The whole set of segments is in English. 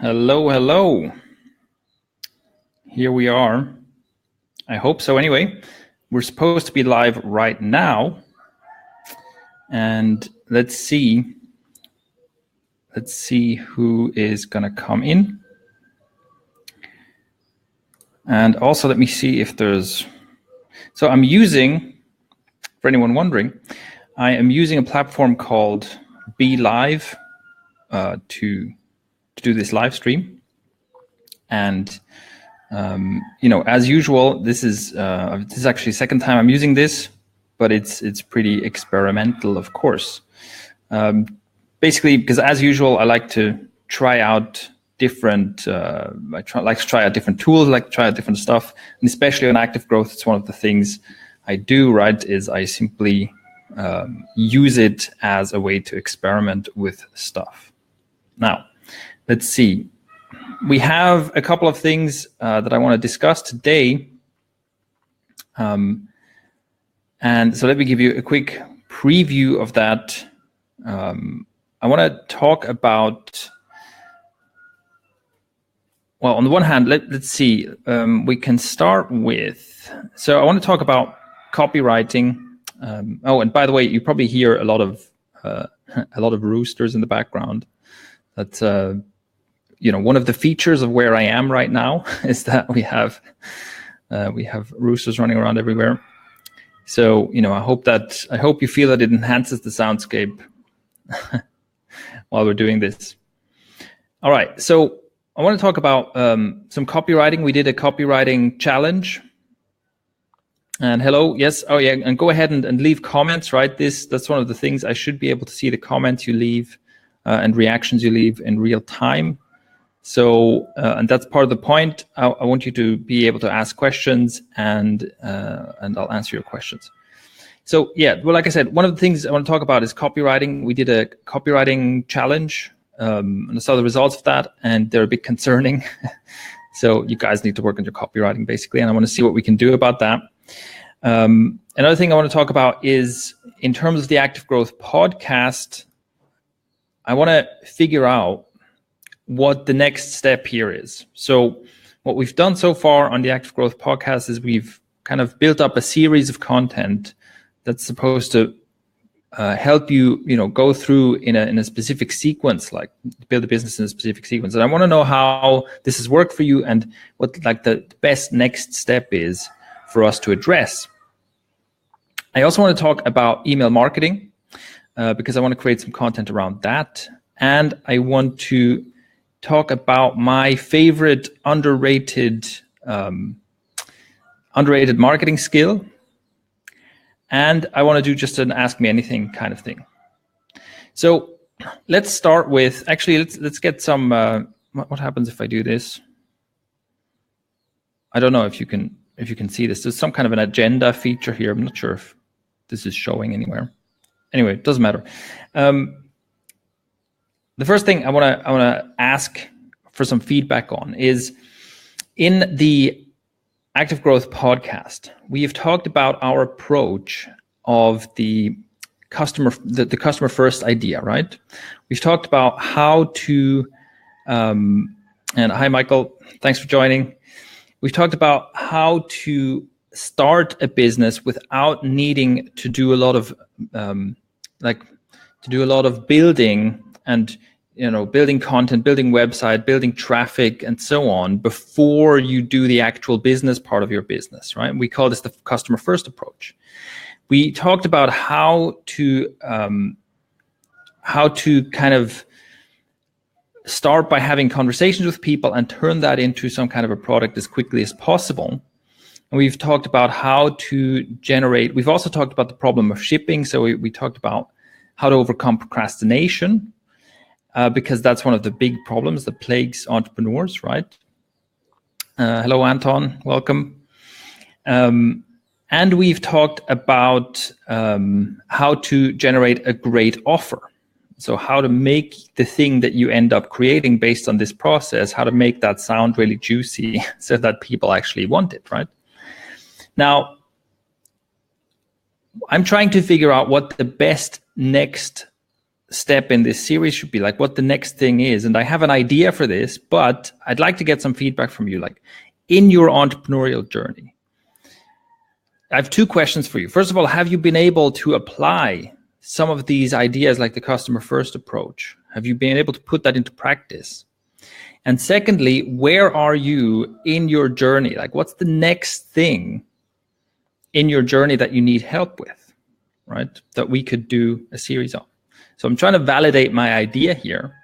Hello, hello. Here we are. I hope so anyway. We're supposed to be live right now. And let's see who is going to come in. And also let me see if there's... So I'm using, for anyone wondering, I am using a platform called Be Live to do this live stream. And as usual, this is actually the second time I'm using this, but it's pretty experimental, of course. Basically, because as usual, I like to try out different. Like to try out different tools, like to try out different stuff, and especially on ActiveGrowth, it's one of the things I do. Right, is I simply use it as a way to experiment with stuff. Now, let's see. We have a couple of things that I want to discuss today. And so let me give you a quick preview of that. I want to talk about, well, on the one hand, let's see. We can start with, so I want to talk about copywriting. Oh, and by the way, you probably hear a lot of roosters in the background. That's one of the features of where I am right now is that we have roosters running around everywhere. So I hope you feel that it enhances the soundscape while we're doing this. All right, so I want to talk about some copywriting. We did a copywriting challenge. And hello, yes, oh yeah, and go ahead and leave comments. Right, that's one of the things. I should be able to see the comments you leave and reactions you leave in real time. So, and that's part of the point. I want you to be able to ask questions, and I'll answer your questions. So, yeah, well, like I said, one of the things I want to talk about is copywriting. We did a copywriting challenge, and I saw the results of that, and they're a bit concerning. So, you guys need to work on your copywriting, basically, and I want to see what we can do about that. Another thing I want to talk about is, in terms of the ActiveGrowth podcast, I want to figure out what the next step here is. So what we've done so far on the ActiveGrowth podcast is we've kind of built up a series of content that's supposed to help you, go through in a specific sequence, like build a business in a specific sequence. And I want to know how this has worked for you and what like the best next step is for us to address. I also want to talk about email marketing because I want to create some content around that. And I want to talk about my favorite underrated marketing skill. And I want to do just an ask me anything kind of thing. So let's start with, actually, let's get some, what happens if I do this? I don't know if you can see this. There's some kind of an agenda feature here. I'm not sure if this is showing anywhere. Anyway, it doesn't matter. The first thing I want to ask for some feedback on is, in the ActiveGrowth podcast, we have talked about our approach of the customer first idea, right? We've talked about how to, and hi Michael, thanks for joining. We've talked about how to start a business without needing to do a lot of building and building content, building website, building traffic, and so on before you do the actual business part of your business, right? We call this the customer first approach. We talked about how to kind of start by having conversations with people and turn that into some kind of a product as quickly as possible. And we've talked about how to generate. We've also talked about the problem of shipping. So we talked about how to overcome procrastination. Because that's one of the big problems that plagues entrepreneurs, right? Hello, Anton. Welcome. And we've talked about how to generate a great offer. So how to make the thing that you end up creating based on this process, how to make that sound really juicy so that people actually want it, right? Now, I'm trying to figure out what the best next step in this series should be, like what the next thing is. And I have an idea for this, but I'd like to get some feedback from you, like in your entrepreneurial journey. I have two questions for you. First of all, have you been able to apply some of these ideas, like the customer first approach? Have you been able to put that into practice? And secondly, where are you in your journey? Like what's the next thing in your journey that you need help with, right? That we could do a series on. So I'm trying to validate my idea here.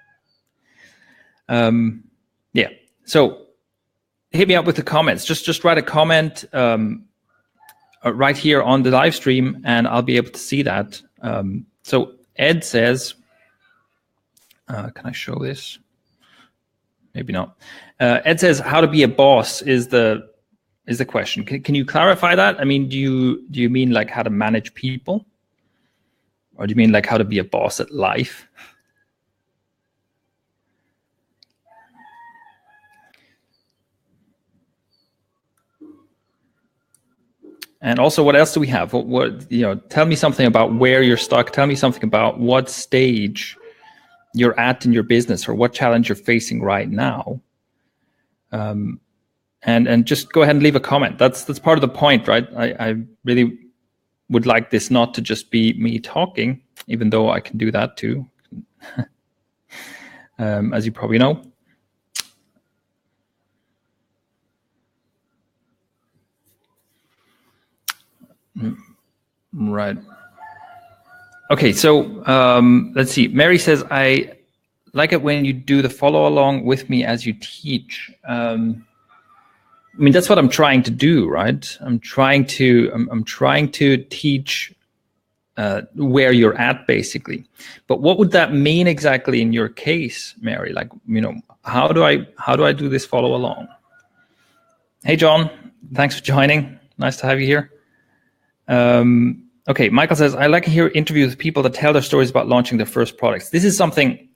Yeah, so hit me up with the comments. Just write a comment right here on the live stream, and I'll be able to see that. So Ed says, can I show this? Maybe not. Ed says, how to be a boss is the question. Can you clarify that? I mean, do you mean like how to manage people? Or do you mean like how to be a boss at life? And also, what else do we have? What you know? Tell me something about where you're stuck. Tell me something about what stage you're at in your business, or what challenge you're facing right now. And just go ahead and leave a comment. That's part of the point, right? I really would like this not to just be me talking, even though I can do that too, as you probably know. Right. Okay, so let's see. Mary says, I like it when you do the follow along with me as you teach. I mean, that's what I'm trying to do, right? I'm trying to teach where you're at, basically. But what would that mean exactly in your case, Mary? Like, you know, how do I do this follow along? Hey, John, thanks for joining. Nice to have you here. Okay, Michael says, I like to hear interviews with people that tell their stories about launching their first products. This is something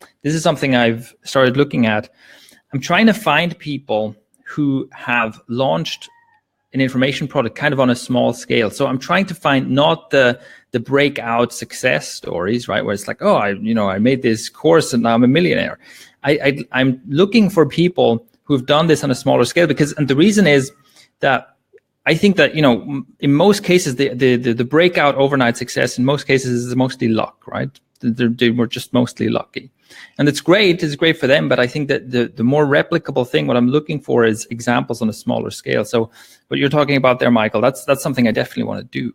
I've started looking at. I'm trying to find people who have launched an information product kind of on a small scale. So I'm trying to find not the breakout success stories, right? Where it's like, oh, I made this course and now I'm a millionaire. I'm looking for people who've done this on a smaller scale, and the reason is that I think that, you know, in most cases, the breakout overnight success in most cases is mostly luck, right? They were just mostly lucky. And it's great for them, but I think that the more replicable thing, what I'm looking for is examples on a smaller scale. So what you're talking about there, Michael, that's something I definitely want to do.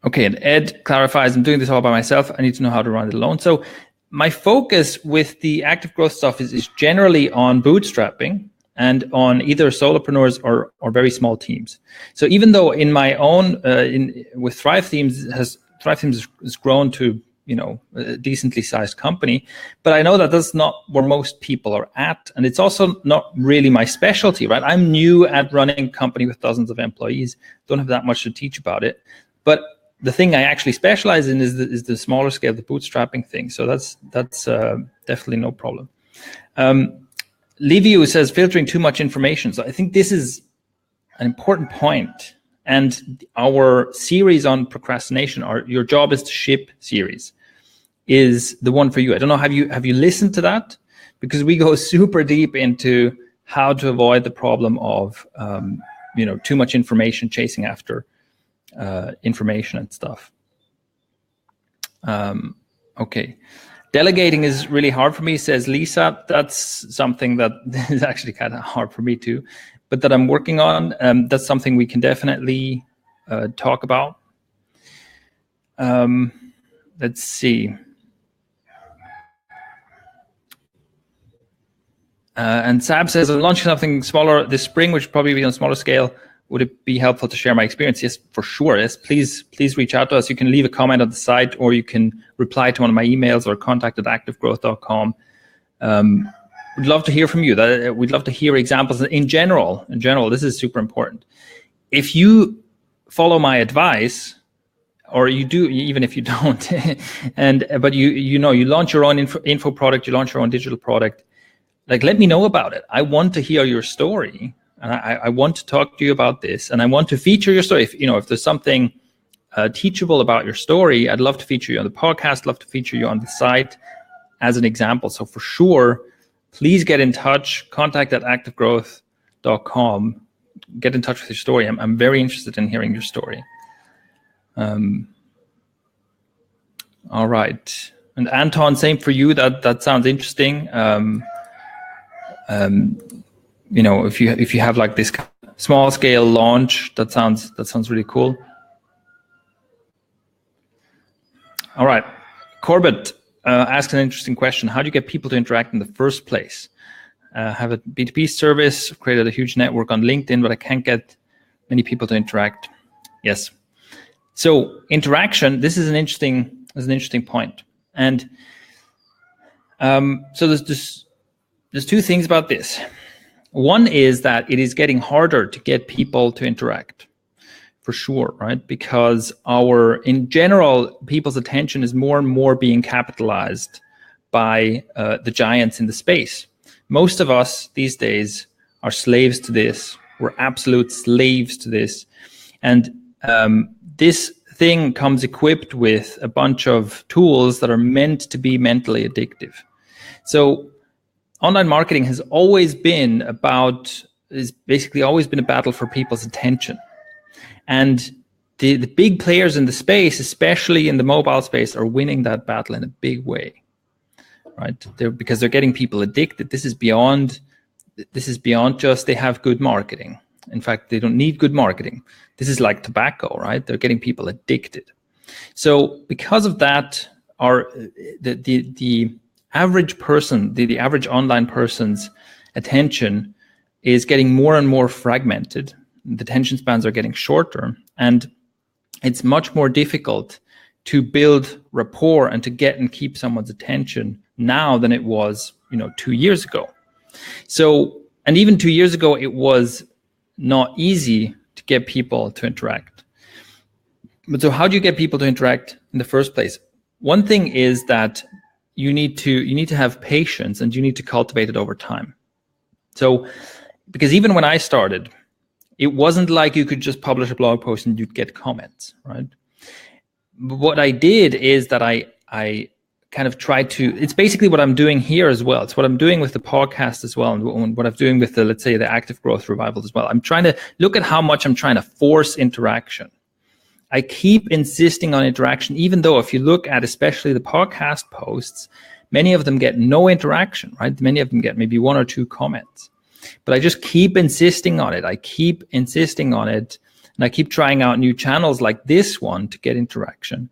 Okay, and Ed clarifies, I'm doing this all by myself. I need to know how to run it alone. So my focus with the ActiveGrowth stuff is generally on bootstrapping and on either solopreneurs or very small teams. So even though in my own, with Thrive Themes has grown to, you know, a decently sized company, but I know that that's not where most people are at. And it's also not really my specialty, right? I'm new at running a company with dozens of employees, don't have that much to teach about it. But the thing I actually specialize in is the smaller scale, the bootstrapping thing. So that's definitely no problem. Liviu says filtering too much information. So I think this is an important point. And our series on procrastination, Your Job is to Ship series, is the one for you. I don't know, have you listened to that? Because we go super deep into how to avoid the problem of too much information, chasing after information and stuff. Okay. Delegating is really hard for me, says Lisa. That's something that is actually kind of hard for me too, but that I'm working on. That's something we can definitely talk about. Let's see. And Sab says, I'm launching something smaller this spring, which would probably be on a smaller scale. Would it be helpful to share my experience? Yes, for sure. Yes, please reach out to us. You can leave a comment on the site, or you can reply to one of my emails, or contact@activegrowth.com. We'd love to hear from you. We'd love to hear examples. In general, this is super important. If you follow my advice, or you do, even if you don't, but you launch your own info product, you launch your own digital product, like, let me know about it. I want to hear your story. And I want to talk to you about this, and I want to feature your story. If there's something teachable about your story, I'd love to feature you on the podcast, love to feature you on the site as an example. So for sure, please get in touch, contact at activegrowth.com, get in touch with your story. I'm very interested in hearing your story. All right. And Anton, same for you. That sounds interesting. You know, if you have like this small scale launch, that sounds really cool. All right. Corbett asks an interesting question. How do you get people to interact in the first place? Have a B2B service, created a huge network on LinkedIn, but I can't get many people to interact. Yes. So interaction, this is an interesting point. And so there's two things about this. One is that it is getting harder to get people to interact, for sure, right? Because in general, people's attention is more and more being capitalized by the giants in the space. Most of us these days are slaves to this. We're absolute slaves to this. And this thing comes equipped with a bunch of tools that are meant to be mentally addictive. So online marketing has always been a battle for people's attention. And the big players in the space, especially in the mobile space, are winning that battle in a big way, right? Because they're getting people addicted. This is beyond just they have good marketing. In fact, they don't need good marketing. This is like tobacco, right? They're getting people addicted. So because of that, the average person, the average online person's attention is getting more and more fragmented. The attention spans are getting shorter, and it's much more difficult to build rapport and to get and keep someone's attention now than it was, 2 years ago. So, and even 2 years ago, it was not easy to get people to interact. But so how do you get people to interact in the first place? One thing is that you need to have patience, and you need to cultivate it over time. So, because even when I started, it wasn't like you could just publish a blog post and you'd get comments, right? But what I did is that I kind of tried to, it's basically what I'm doing here as well. It's what I'm doing with the podcast as well, and what I'm doing with the, let's say, the Active Growth Revival as well. I'm trying to look at how much I'm trying to force interaction. I keep insisting on interaction, even though if you look at especially the podcast posts, many of them get no interaction, right? Many of them get maybe 1 or 2 comments. But I just keep insisting on it. And I keep trying out new channels like this one to get interaction.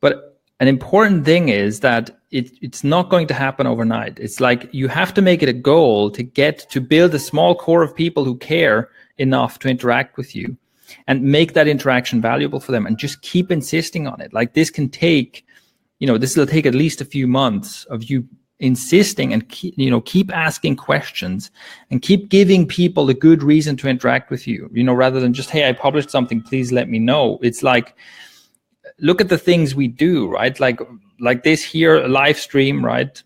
But an important thing is that it's not going to happen overnight. It's like you have to make it a goal to build a small core of people who care enough to interact with you and make that interaction valuable for them, and just keep insisting on it. Like this can take, this will take at least a few months of you insisting and keep asking questions and keep giving people a good reason to interact with you, rather than just, hey, I published something, please let me know. It's like, look at the things we do, right? Like this here, a live stream, right?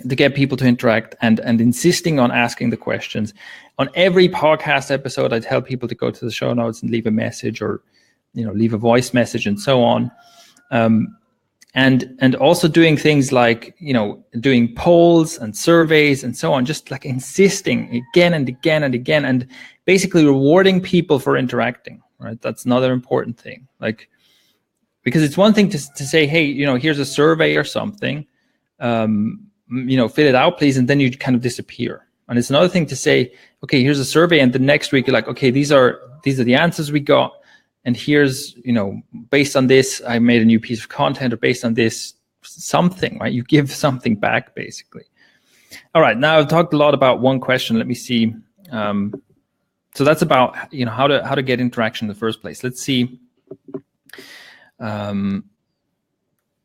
To get people to interact and insisting on asking the questions. On every podcast episode, I tell people to go to the show notes and leave a message, or, leave a voice message and so on. And also doing things like, doing polls and surveys and so on, just like insisting again and again and again, and basically rewarding people for interacting, right? That's another important thing. Like, because it's one thing to say, hey, here's a survey or something, fill it out, please, and then you kind of disappear. And it's another thing to say, okay, here's a survey, and the next week you're like, okay, these are the answers we got, and here's, based on this, I made a new piece of content, or based on this, something, right? You give something back, basically. All right, now I've talked a lot about one question. Let me see. So that's about, how to get interaction in the first place. Let's see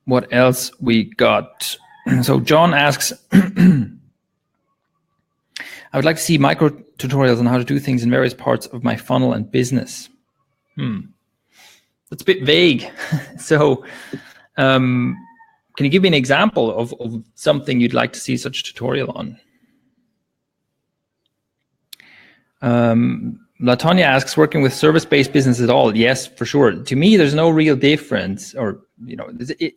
what else we got. So John asks, I would like to see micro tutorials on how to do things in various parts of my funnel and business. That's a bit vague. So can you give me an example of something you'd like to see such a tutorial on? Latonya asks, working with service-based business at all? Yes, for sure. To me, there's no real difference, or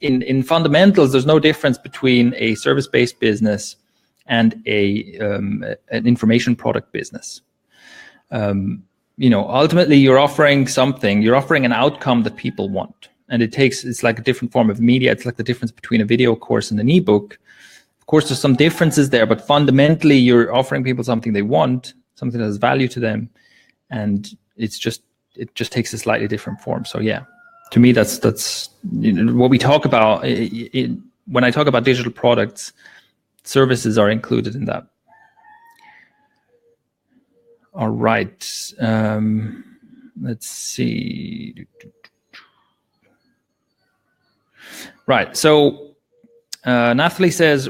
in fundamentals, there's no difference between a service-based business and an information product business. Ultimately, you're offering something. You're offering an outcome that people want, and it's like a different form of media. It's like the difference between a video course and an ebook. Of course, there's some differences there, but fundamentally, you're offering people something they want, something that has value to them. And it just takes a slightly different form. So yeah, to me, that's what we talk about. When I talk about digital products, services are included in that. All right, let's see. Right, so Nathalie says,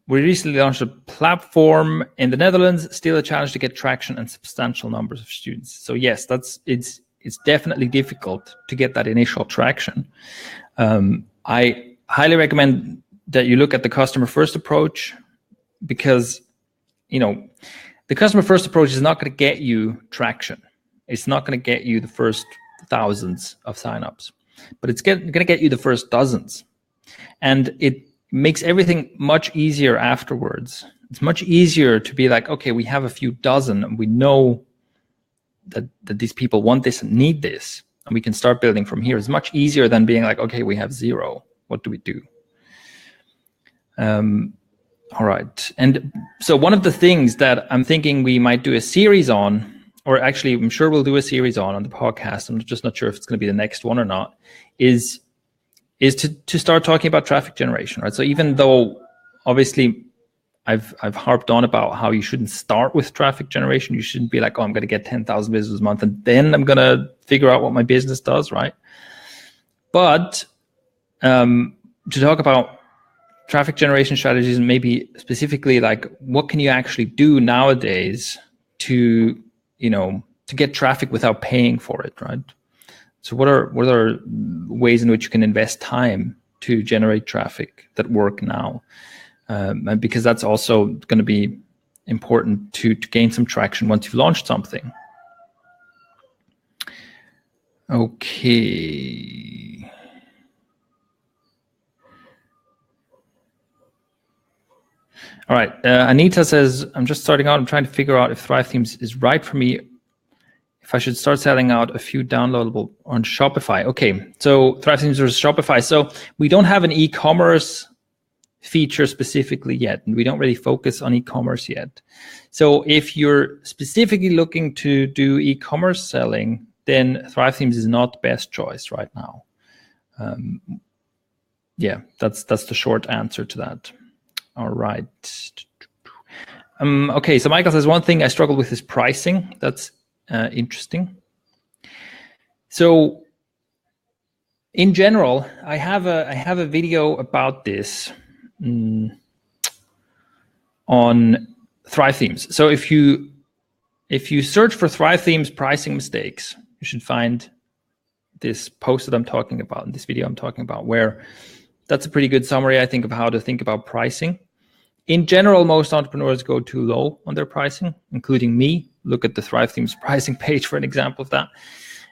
we recently launched a platform in the Netherlands, still a challenge to get traction and substantial numbers of students. So yes, it's definitely difficult to get that initial traction. I highly recommend that you look at the customer first approach, because the customer first approach is not going to get you traction. It's not going to get you the first thousands of signups, but it's going to get you the first dozens, and it makes everything much easier afterwards. It's much easier to be like, okay, we have a few dozen and we know that these people want this and need this, and we can start building from here. It's much easier than being like, okay, we have 0. What do we do? All right. And so one of the things that I'm thinking we might do a series on, or actually I'm sure we'll do a series on the podcast, I'm just not sure if it's going to be the next one or not, is to start talking about traffic generation, right? So even though obviously I've harped on about how you shouldn't start with traffic generation, you shouldn't be like, oh, I'm going to get 10,000 visitors a month and then I'm going to figure out what my business does, right? But to talk about traffic generation strategies, and maybe specifically like what can you actually do nowadays to get traffic without paying for it, right? So what are ways in which you can invest time to generate traffic that work now? And because that's also going to be important to gain some traction once you've launched something. Okay. All right. Anita says, I'm just starting out. I'm trying to figure out if Thrive Themes is right for me, if I should start selling out a few downloadable on Shopify. Okay, so Thrive Themes versus Shopify. So we don't have an e-commerce feature specifically yet, and we don't really focus on e-commerce yet. So if you're specifically looking to do e-commerce selling, then Thrive Themes is not the best choice right now. Yeah, that's the short answer to that. All right. Okay, so Michael says, one thing I struggle with is pricing. That's interesting. So in general, I have a video about this on Thrive Themes. So if you search for Thrive Themes pricing mistakes, you should find this post that I'm talking about, in this video I'm talking about, where that's a pretty good summary, I think, of how to think about pricing. In general, most entrepreneurs go too low on their pricing, including me. Look at the Thrive Themes pricing page for an example of that.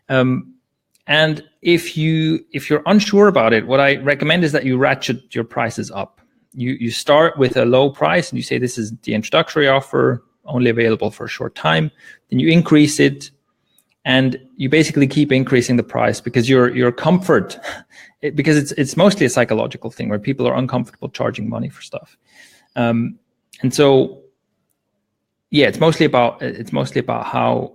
And if you're unsure about it, what I recommend is that you ratchet your prices up. You start with a low price and you say this is the introductory offer, only available for a short time. Then you increase it, and you basically keep increasing the price because your comfort, because it's mostly a psychological thing where people are uncomfortable charging money for stuff. And so, yeah, it's mostly about how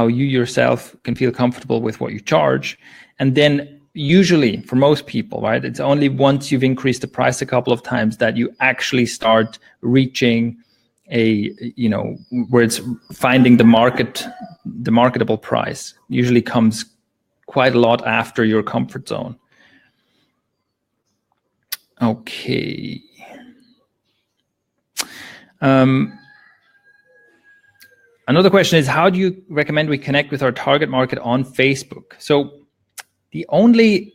you yourself can feel comfortable with what you charge. And then usually for most people, right, it's only once you've increased the price a couple of times that you actually start reaching where it's finding the marketable price. Usually comes quite a lot after your comfort zone. Okay. Another question is, how do you recommend we connect with our target market on Facebook? So the only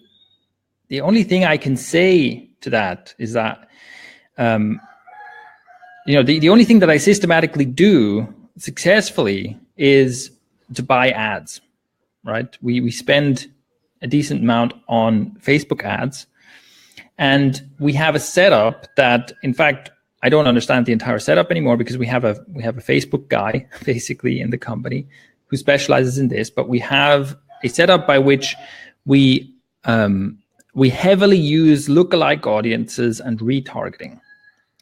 thing I can say to that is that, the only thing that I systematically do successfully is to buy ads, right? We spend a decent amount on Facebook ads, and we have a setup that, in fact, I don't understand the entire setup anymore, because we have a Facebook guy basically in the company who specializes in this, but we have a setup by which we heavily use lookalike audiences and retargeting,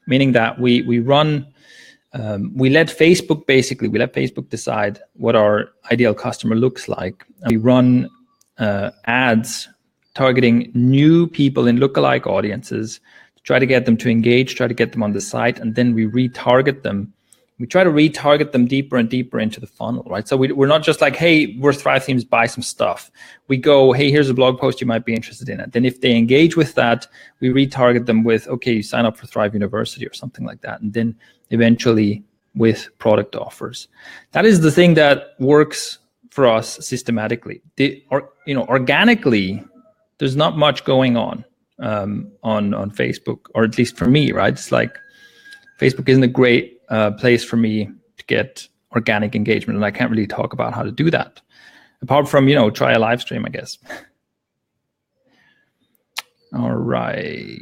meaning that we run, we let Facebook decide what our ideal customer looks like. And we run ads targeting new people in lookalike audiences, to try to get them to engage, try to get them on the site, and then we retarget them. We try to retarget them deeper and deeper into the funnel, right? So we're not just like, hey, we're Thrive Themes, buy some stuff. We go, hey, here's a blog post you might be interested in. And then if they engage with that, we retarget them with, okay, you sign up for Thrive University or something like that. And then eventually with product offers. That is the thing that works for us systematically. Organically, there's not much going on Facebook, or at least for me, right? It's like Facebook isn't a great place for me to get organic engagement, and I can't really talk about how to do that, apart from try a live stream, I guess. All right.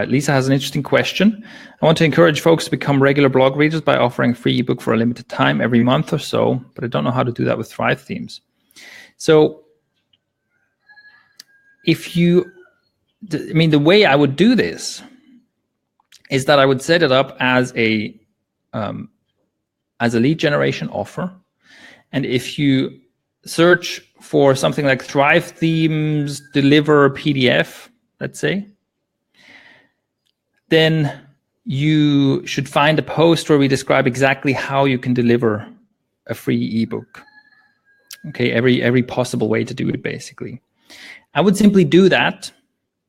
Lisa has an interesting question. I want to encourage folks to become regular blog readers by offering a free ebook for a limited time every month or so, but I don't know how to do that with Thrive Themes. So the way I would do this is that I would set it up as a lead generation offer. And if you search for something like Thrive Themes Deliver PDF, let's say, then you should find a post where we describe exactly how you can deliver a free ebook. Okay, every possible way to do it, basically. I would simply do that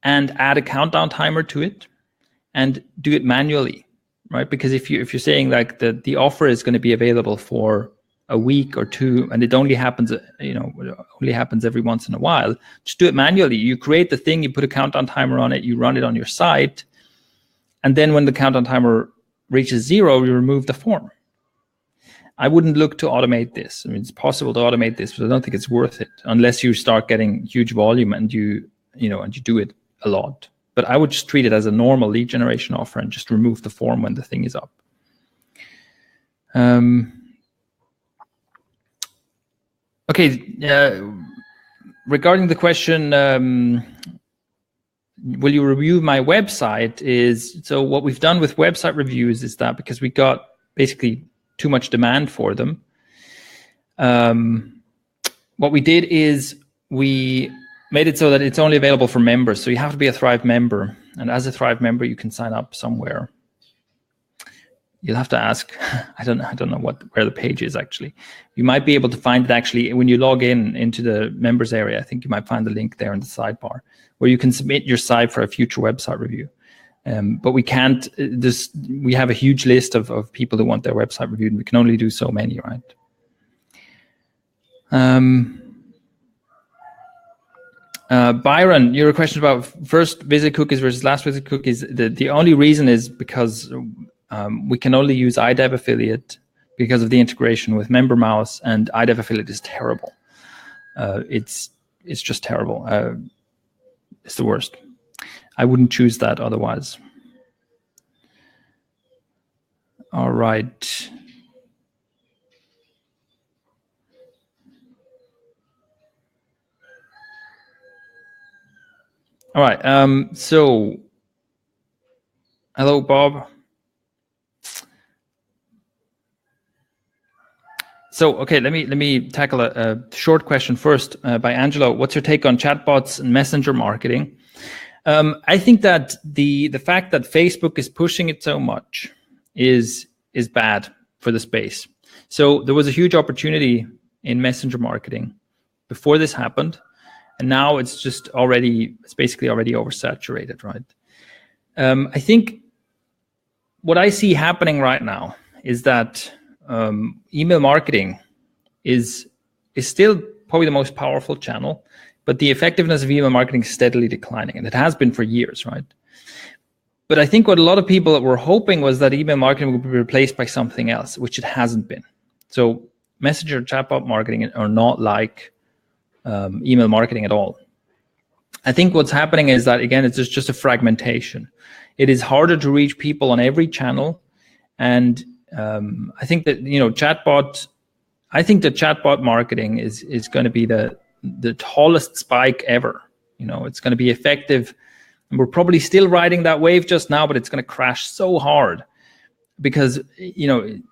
and add a countdown timer to it and do it manually, right? Because if you're saying like the offer is going to be available for a week or two, and it only happens, every once in a while, just do it manually. You create the thing, you put a countdown timer on it, you run it on your site, and then when the countdown timer reaches 0, you remove the form. I wouldn't look to automate this. I mean, it's possible to automate this, but I don't think it's worth it unless you start getting huge volume and you do it a lot. But I would just treat it as a normal lead generation offer and just remove the form when the thing is up. Regarding the question, will you review my website? So what we've done with website reviews is that because we got basically too much demand for them, what we did is we made it so that it's only available for members. So you have to be a Thrive member. And as a Thrive member, you can sign up somewhere. You'll have to ask, I don't know where the page is actually. You might be able to find it actually when you log into the members area. I think you might find the link there in the sidebar where you can submit your site for a future website review. But we can't, we have a huge list of people who want their website reviewed, and we can only do so many, right? Byron, your question about first visit cookies versus last visit cookies, the only reason is because we can only use iDev Affiliate because of the integration with MemberMouse, and iDev Affiliate is terrible. It's just terrible. It's the worst. I wouldn't choose that otherwise. All right. All right. So, hello, Bob. So, okay, let me tackle a short question first by Angelo. What's your take on chatbots and messenger marketing? I think that the fact that Facebook is pushing it so much is bad for the space. So there was a huge opportunity in messenger marketing before this happened, and now it's basically already oversaturated, right? I think what I see happening right now is that email marketing is still probably the most powerful channel, but the effectiveness of email marketing is steadily declining, and it has been for years, right? But I think what a lot of people were hoping was that email marketing would be replaced by something else, which it hasn't been. So messenger chatbot marketing are not like email marketing at all. I think what's happening is that, again, it's just a fragmentation. It is harder to reach people on every channel. And I think that, chatbot marketing is going to be the tallest spike ever. It's going to be effective. And we're probably still riding that wave just now, but it's going to crash so hard because,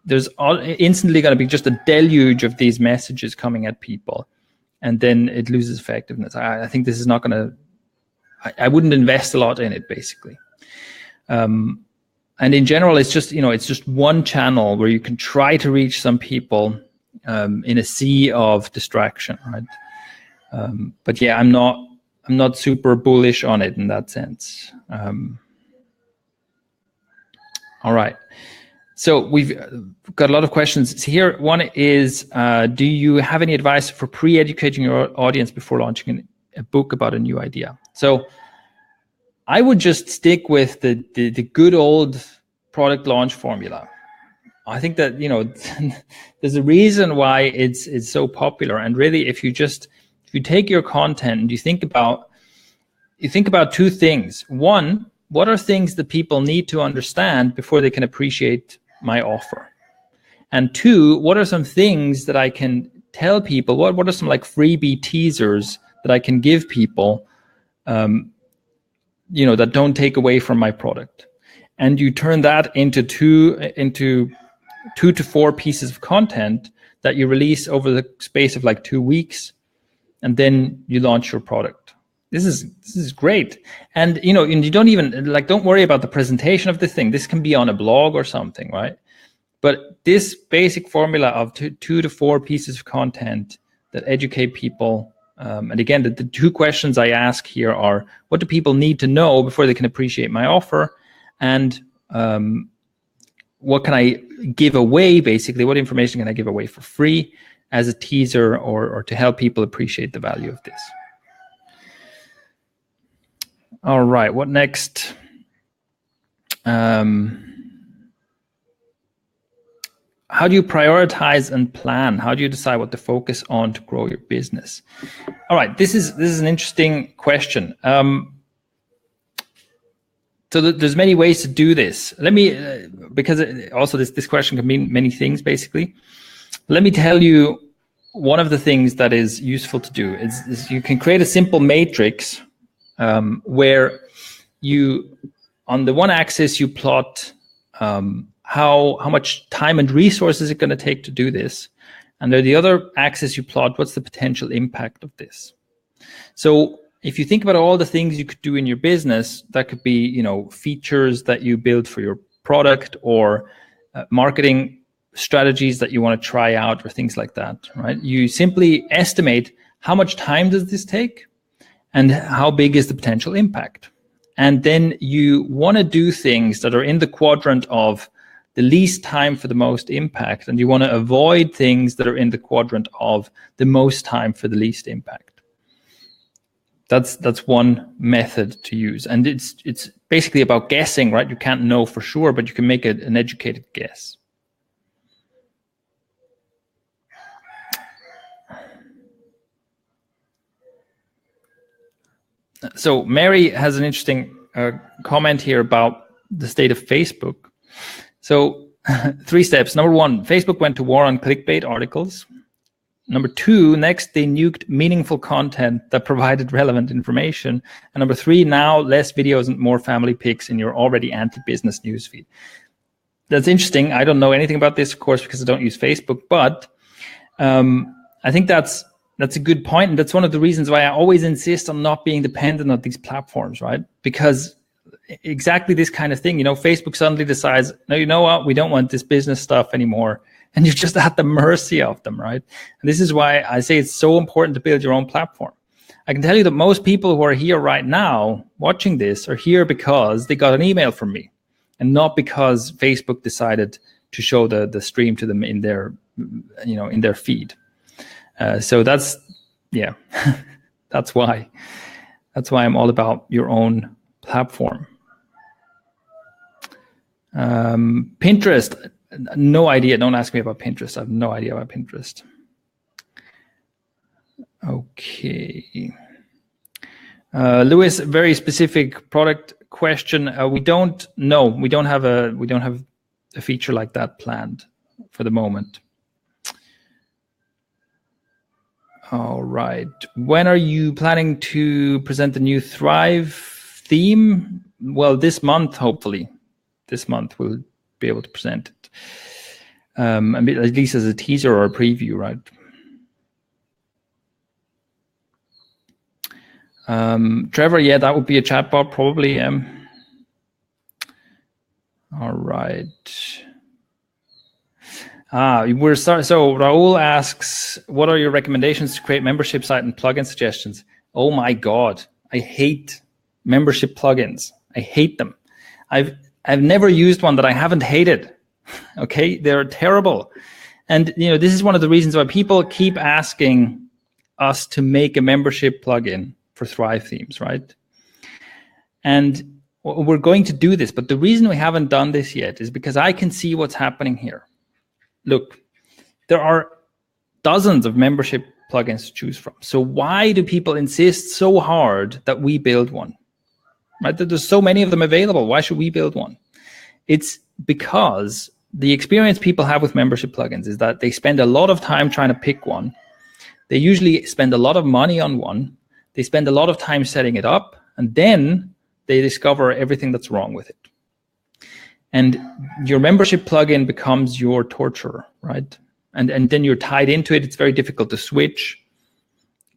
there's instantly going to be just a deluge of these messages coming at people. And then it loses effectiveness. I think this is not going to, I wouldn't invest a lot in it, basically. And in general, it's just, it's just one channel where you can try to reach some people in a sea of distraction, right? But yeah, I'm not super bullish on it in that sense. All right. So we've got a lot of questions here. One is, do you have any advice for pre-educating your audience before launching a book about a new idea? So I would just stick with the good old product launch formula. I think that, there's a reason why it's so popular. And really, if you take your content and you think about two things. One, what are things that people need to understand before they can appreciate my offer? And two, what are some things that I can tell people? What are some like freebie teasers that I can give people, that don't take away from my product? And you turn that into two to four pieces of content that you release over the space of like 2 weeks, and then you launch your product. This is great. And and you don't even don't worry about the presentation of the thing. This can be on a blog or something, right? But this basic formula of two to four pieces of content that educate people. And again, the two questions I ask here are, what do people need to know before they can appreciate my offer? And what can I give away, basically? What information can I give away for free as a teaser or to help people appreciate the value of this? All right, what next? How do you prioritize and plan? How do you decide what to focus on to grow your business? All right, this is an interesting question. So there's many ways to do this. Let me, because also this question can mean many things, basically. Let me tell you one of the things that is useful to do is you can create a simple matrix where you, on the one axis, you plot how much time and resources is it going to take to do this. And on the other axis, you plot what's the potential impact of this. So if you think about all the things you could do in your business, that could be, features that you build for your product or marketing strategies that you want to try out or things like that, right? You simply estimate how much time does this take and how big is the potential impact. And then you want to do things that are in the quadrant of the least time for the most impact, and you want to avoid things that are in the quadrant of the most time for the least impact. That's one method to use, and it's basically about guessing, right? You can't know for sure, but you can make an educated guess. So Mary has an interesting comment here about the state of Facebook. So 3 steps. Number 1, Facebook went to war on clickbait articles. Number 2, next, they nuked meaningful content that provided relevant information. And number 3, now less videos and more family pics in your already anti-business newsfeed. That's interesting. I don't know anything about this, of course, because I don't use Facebook, but I think that's a good point. And that's one of the reasons why I always insist on not being dependent on these platforms, right? Because exactly this kind of thing, Facebook suddenly decides, no, you know what? We don't want this business stuff anymore. And you're just at the mercy of them, right? And this is why I say it's so important to build your own platform. I can tell you that most people who are here right now watching this are here because they got an email from me and not because Facebook decided to show the stream to them in their, in their feed. So that's, yeah, that's why I'm all about your own platform. Pinterest, no idea. Don't ask me about Pinterest. I have no idea about Pinterest. Okay. Lewis, very specific product question. We don't know. We don't have a feature like that planned for the moment. All right. When are you planning to present the new Thrive theme? Well, this month, hopefully. This month we'll be able to present it. At least as a teaser or a preview, right? Trevor, yeah, that would be a chatbot probably. All right. So Raul asks, what are your recommendations to create membership site and plugin suggestions? Oh my God, I hate membership plugins. I hate them. I've never used one that I haven't hated. Okay, they're terrible. And this is one of the reasons why people keep asking us to make a membership plugin for Thrive themes, right? And we're going to do this, but the reason we haven't done this yet is because I can see what's happening here. Look, there are dozens of membership plugins to choose from. So why do people insist so hard that we build one? Right? There's so many of them available. Why should we build one? It's because the experience people have with membership plugins is that they spend a lot of time trying to pick one. They usually spend a lot of money on one. They spend a lot of time setting it up, and then they discover everything that's wrong with it. And your membership plugin becomes your torturer, right? And then you're tied into it. It's very difficult to switch.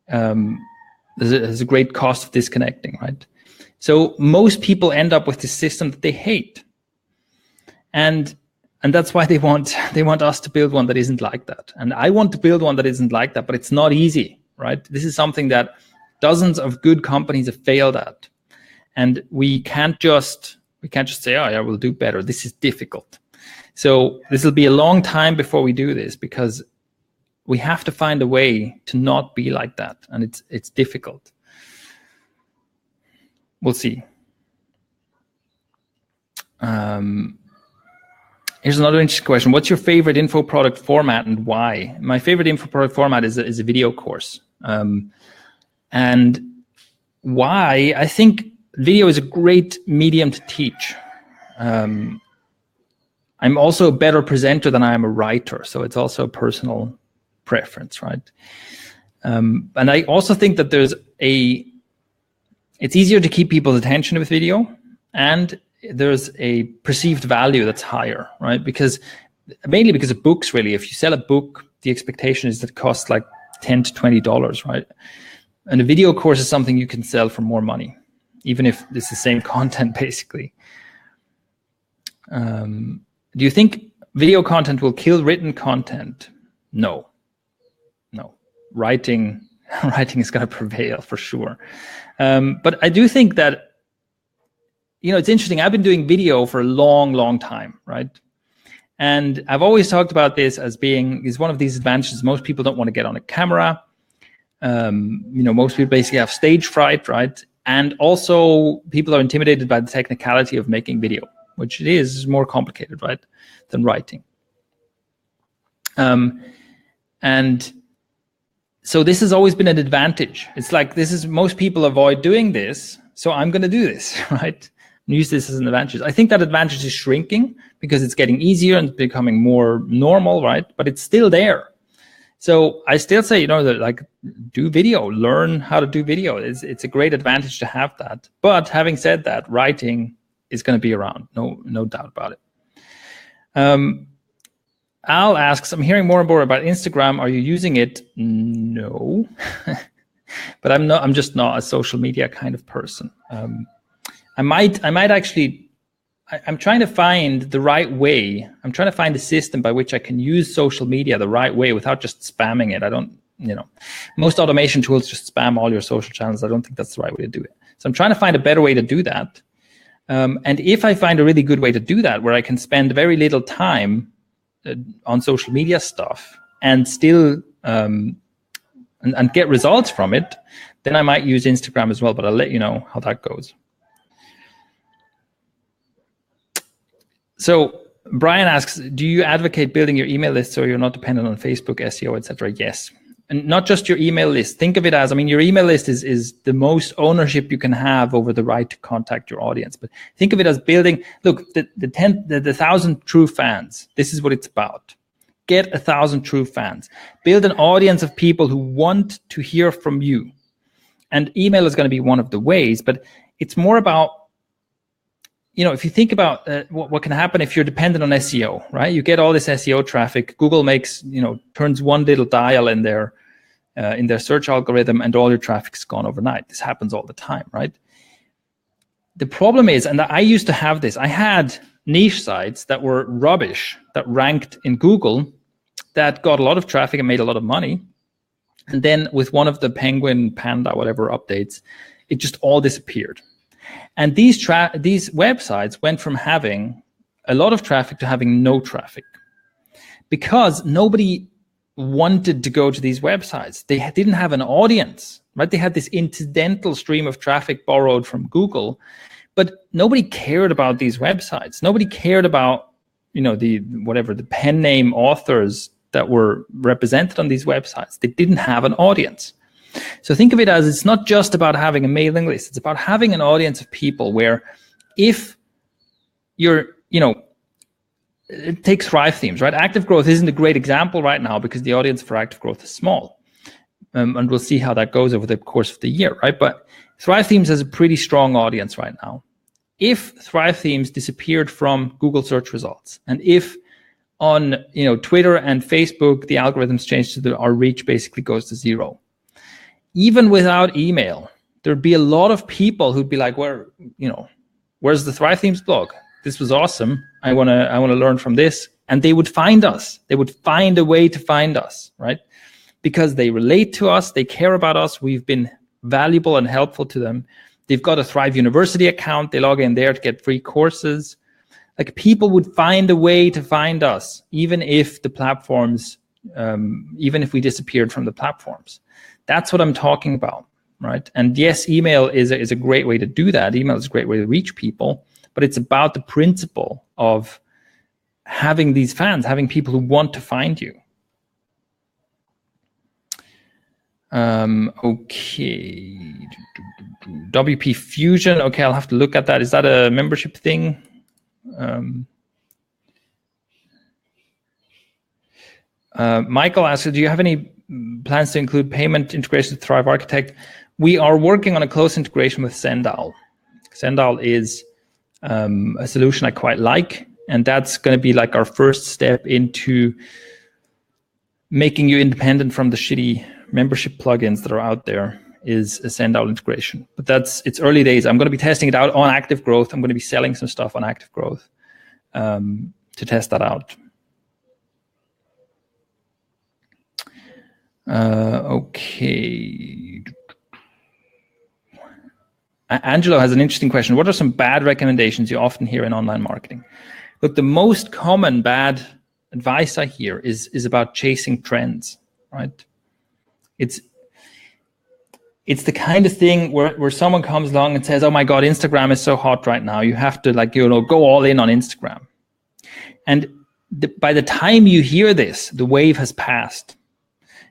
There's a great cost of disconnecting, right? So most people end up with this system that they hate. And that's why they want us to build one that isn't like that. And I want to build one that isn't like that, but it's not easy, right? This is something that dozens of good companies have failed at. And we can't just say, oh yeah, we'll do better. This is difficult. So this will be a long time before we do this, because we have to find a way to not be like that. And it's difficult. We'll see. Here's another interesting question. What's your favorite info product format and why? My favorite info product format is a video course. And why? I think video is a great medium to teach. I'm also a better presenter than I am a writer, so it's also a personal preference, right? And I also think that it's easier to keep people's attention with video, and there's a perceived value that's higher, right? Mainly because of books, really. If you sell a book, the expectation is that it costs like $10 to $20, right? And a video course is something you can sell for more money, even if it's the same content, basically. Do you think video content will kill written content? No. Writing is going to prevail for sure. But I do think that, it's interesting. I've been doing video for a long, long time, right? And I've always talked about this as is one of these advantages. Most people don't want to get on a camera. Most people basically have stage fright, right? And also people are intimidated by the technicality of making video, which it is more complicated, right, than writing. And so this has always been an advantage. It's like, most people avoid doing this, so I'm going to do this, right? And use this as an advantage. I think that advantage is shrinking because it's getting easier and becoming more normal, right? But it's still there. So I still say, that do video, learn how to do video. It's a great advantage to have that. But having said that, writing is going to be around, no doubt about it. Al asks, I'm hearing more and more about Instagram. Are you using it? No, but I'm just not a social media kind of person. I might actually. I'm trying to find the right way. I'm trying to find a system by which I can use social media the right way without just spamming it. I don't, most automation tools just spam all your social channels. I don't think that's the right way to do it. So I'm trying to find a better way to do that. And if I find a really good way to do that, where I can spend very little time on social media stuff and still and get results from it, then I might use Instagram as well. But I'll let you know how that goes. So Brian asks, do you advocate building your email list so you're not dependent on Facebook, SEO, etc.? Yes. And not just your email list. Think of it as, I mean, your email list is the most ownership you can have over the right to contact your audience. But think of it as building, look, the 1,000 true fans. This is what it's about. Get 1,000 true fans. Build an audience of people who want to hear from you. And email is going to be one of the ways, but it's more about, you know, if you think about what can happen if you're dependent on SEO, right? You get all this SEO traffic. Google makes, you know, turns one little dial in their search algorithm, and all your traffic's gone overnight. This happens all the time, right? The problem is, and I used to have this, I had niche sites that were rubbish, that ranked in Google, that got a lot of traffic and made a lot of money. And then with one of the Penguin, Panda, whatever updates, it just all disappeared. And these websites went from having a lot of traffic to having no traffic, because nobody wanted to go to these websites. They didn't have an audience, right? They had this incidental stream of traffic borrowed from Google, but nobody cared about these websites. Nobody cared about, you know, the pen name authors that were represented on these websites. They didn't have an audience. So think of it as, it's not just about having a mailing list. It's about having an audience of people where, if you're, you know, it takes Thrive Themes, right? ActiveGrowth isn't a great example right now because the audience for ActiveGrowth is small. And we'll see how that goes over the course of the year, right? But Thrive Themes has a pretty strong audience right now. If Thrive Themes disappeared from Google search results, and if on, you know, Twitter and Facebook, the algorithms change to our reach basically goes to zero. Even without email, there'd be a lot of people who'd be like, where's the Thrive Themes blog? This was awesome. I want to learn from this. And they would find us. They would find a way to find us, right? Because they relate to us. They care about us. We've been valuable and helpful to them. They've got a Thrive University account. They log in there to get free courses. Like, people would find a way to find us, even if the platforms, even if we disappeared from the platforms. That's what I'm talking about, right? And yes, email is a great way to do that. Email is a great way to reach people, but it's about the principle of having these fans, having people who want to find you. Okay. WP Fusion. Okay, I'll have to look at that. Is that a membership thing? Michael asks, do you have any plans to include payment integration with Thrive Architect? We are working on a close integration with Sendal. Sendal is a solution I quite like, and that's going to be like our first step into making you independent from the shitty membership plugins that are out there, is a Sendal integration. But it's early days. I'm going to be testing it out on ActiveGrowth. I'm going to be selling some stuff on ActiveGrowth to test that out. Okay. Angelo has an interesting question. What are some bad recommendations you often hear in online marketing? Look, the most common bad advice I hear is about chasing trends, right? It's the kind of thing where someone comes along and says, oh my God, Instagram is so hot right now. You have to, like, you know, go all in on Instagram. And by the time you hear this, the wave has passed.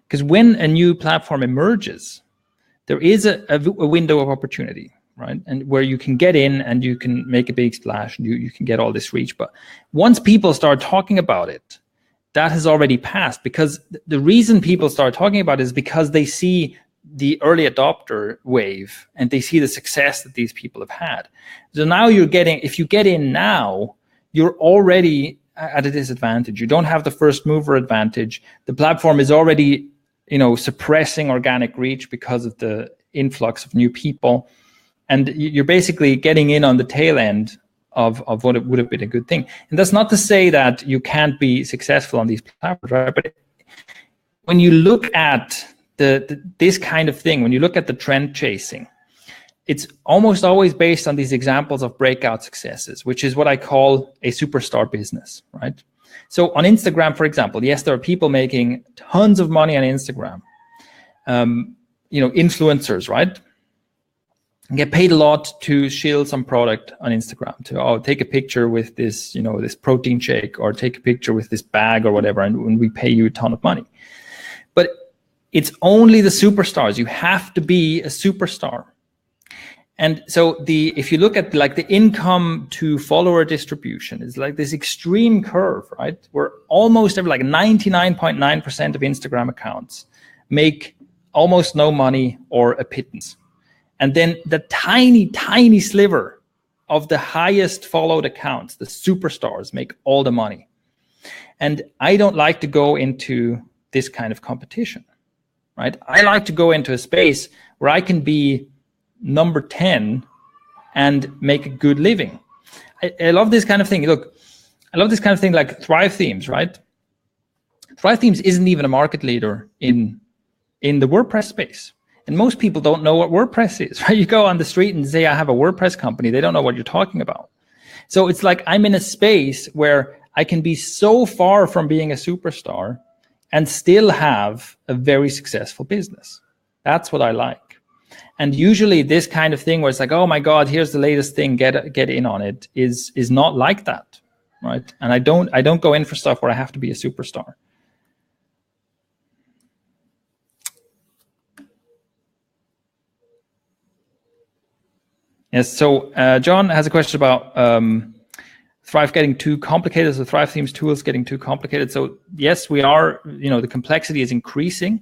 Because when a new platform emerges, there is a window of opportunity, right? And where you can get in and you can make a big splash and you can get all this reach. But once people start talking about it, that has already passed, because the reason people start talking about it is because they see the early adopter wave and they see the success that these people have had. So now if you get in now, you're already at a disadvantage. You don't have the first mover advantage. The platform is already, you know, suppressing organic reach because of the influx of new people. And you're basically getting in on the tail end of what it would have been a good thing. And that's not to say that you can't be successful on these platforms, right? But when you look at this kind of thing, when you look at the trend chasing, it's almost always based on these examples of breakout successes, which is what I call a superstar business, right? So on Instagram, for example, yes, there are people making tons of money on Instagram, you know, influencers, right? get paid a lot to shield some product on Instagram, to take a picture with this, this protein shake, or take a picture with this bag or whatever, and we pay you a ton of money. But it's only the superstars. You have to be a superstar. And so if you look at like the income to follower distribution, it's like this extreme curve, right? Where almost like 99.9% of Instagram accounts make almost no money or a pittance. And then the tiny, tiny sliver of the highest followed accounts, the superstars, make all the money. And I don't like to go into this kind of competition, right? I like to go into a space where I can be number 10 and make a good living. I love this kind of thing. Look, I love this kind of thing like Thrive Themes, right? Thrive Themes isn't even a market leader in the WordPress space. And most people don't know what WordPress is, right? You go on the street and say, I have a WordPress company. They don't know what you're talking about. So it's like I'm in a space where I can be so far from being a superstar and still have a very successful business. That's what I like. And usually this kind of thing where it's like, oh my God, here's the latest thing, get in on it, is not like that, right? And I don't go in for stuff where I have to be a superstar. Yes, so John has a question about Thrive getting too complicated, so Thrive Themes tools getting too complicated. So yes, we are, the complexity is increasing,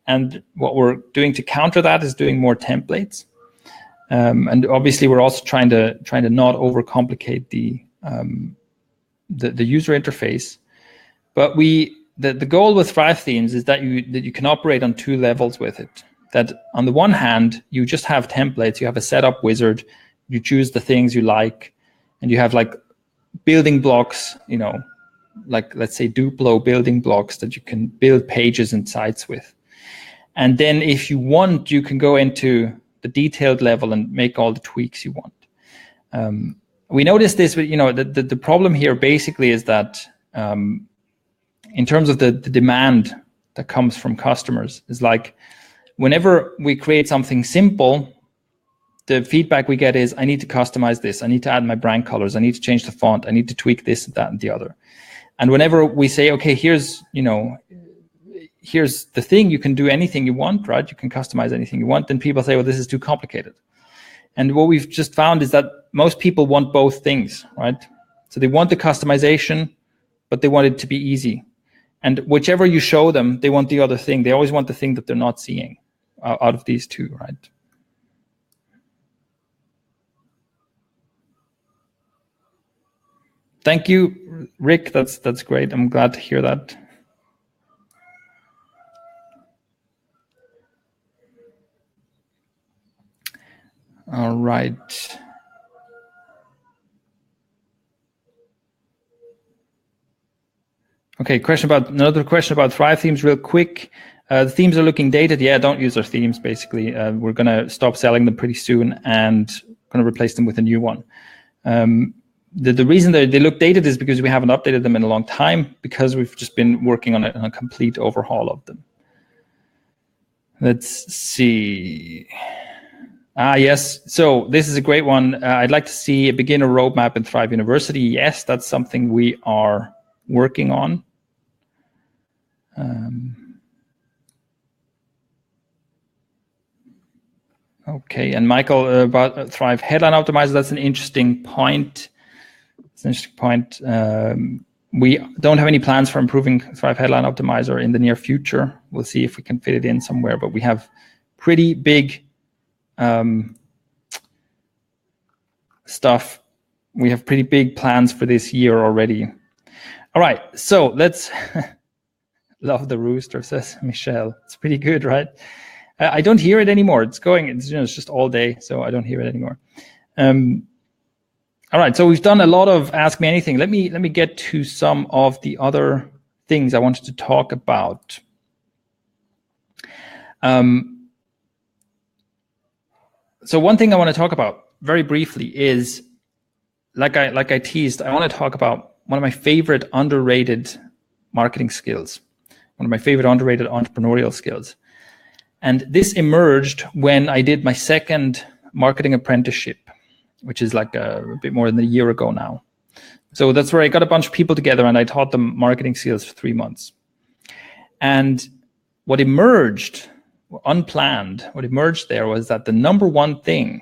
and what we're doing to counter that is doing more templates. And obviously we're also trying to not overcomplicate the user interface. But the goal with Thrive Themes is that you can operate on two levels with it. That on the one hand, you just have templates, you have a setup wizard, you choose the things you like, and you have like building blocks, like let's say Duplo building blocks that you can build pages and sites with. And then if you want, you can go into the detailed level and make all the tweaks you want. We noticed this, but the problem here basically is that in terms of the demand that comes from customers is like, whenever we create something simple, the feedback we get is, I need to customize this. I need to add my brand colors. I need to change the font. I need to tweak this, that, and the other. And whenever we say, okay, here's the thing, you can do anything you want, right? You can customize anything you want. Then people say, well, this is too complicated. And what we've just found is that most people want both things, right? So they want the customization, but they want it to be easy. And whichever you show them, they want the other thing. They always want the thing that they're not seeing out of these two, right? Thank you, Rick. That's great. I'm glad to hear that. All right. Okay, another question about Thrive Themes real quick. The themes are looking dated. Yeah, don't use our themes, basically. We're going to stop selling them pretty soon and going to replace them with a new one. The reason that they look dated is because we haven't updated them in a long time, because we've just been working on a complete overhaul of them. Let's see. Yes, so this is a great one. I'd like to see a beginner roadmap in Thrive University. Yes, that's something we are working on. Okay, and Michael, about Thrive Headline Optimizer, that's an interesting point. It's an interesting point. We don't have any plans for improving Thrive Headline Optimizer in the near future. We'll see if we can fit it in somewhere, but we have pretty big stuff. We have pretty big plans for this year already. All right, so let's love the rooster, says Michelle. It's pretty good, right? I don't hear it anymore. It's just all day, so I don't hear it anymore. All right, so we've done a lot of Ask Me Anything. Let me get to some of the other things I wanted to talk about. So one thing I want to talk about very briefly is, like I teased, I want to talk about one of my favorite underrated marketing skills, one of my favorite underrated entrepreneurial skills. And this emerged when I did my second marketing apprenticeship, which is like a bit more than a year ago now. So that's where I got a bunch of people together and I taught them marketing skills for 3 months. And what emerged, unplanned, what emerged there was that the number one thing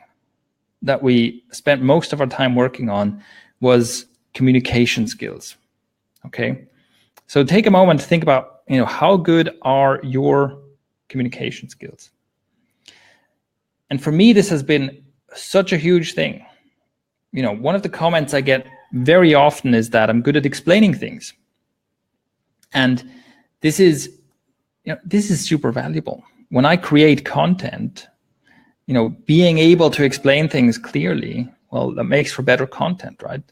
that we spent most of our time working on was communication skills. Okay. So take a moment to think about, how good are your communication skills? And for me, this has been such a huge thing. One of the comments I get very often is that I'm good at explaining things. And this is super valuable. When I create content, being able to explain things clearly, well, that makes for better content, right?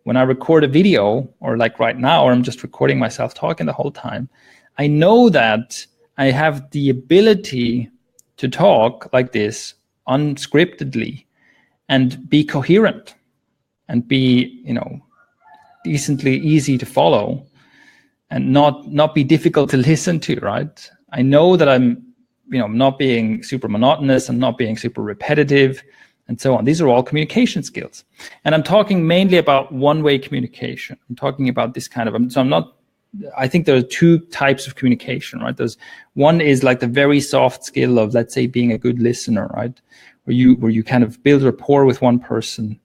When I record a video, or like right now, or I'm just recording myself talking the whole time, I know that I have the ability to talk like this unscriptedly and be coherent and be, decently easy to follow and not be difficult to listen to, right? I know that I'm, not being super monotonous and not being super repetitive and so on. These are all communication skills. And I'm talking mainly about one-way communication. I'm talking about this kind of, I think there are two types of communication, right? There's one is like the very soft skill of, let's say, being a good listener, right? Where you kind of build rapport with one person,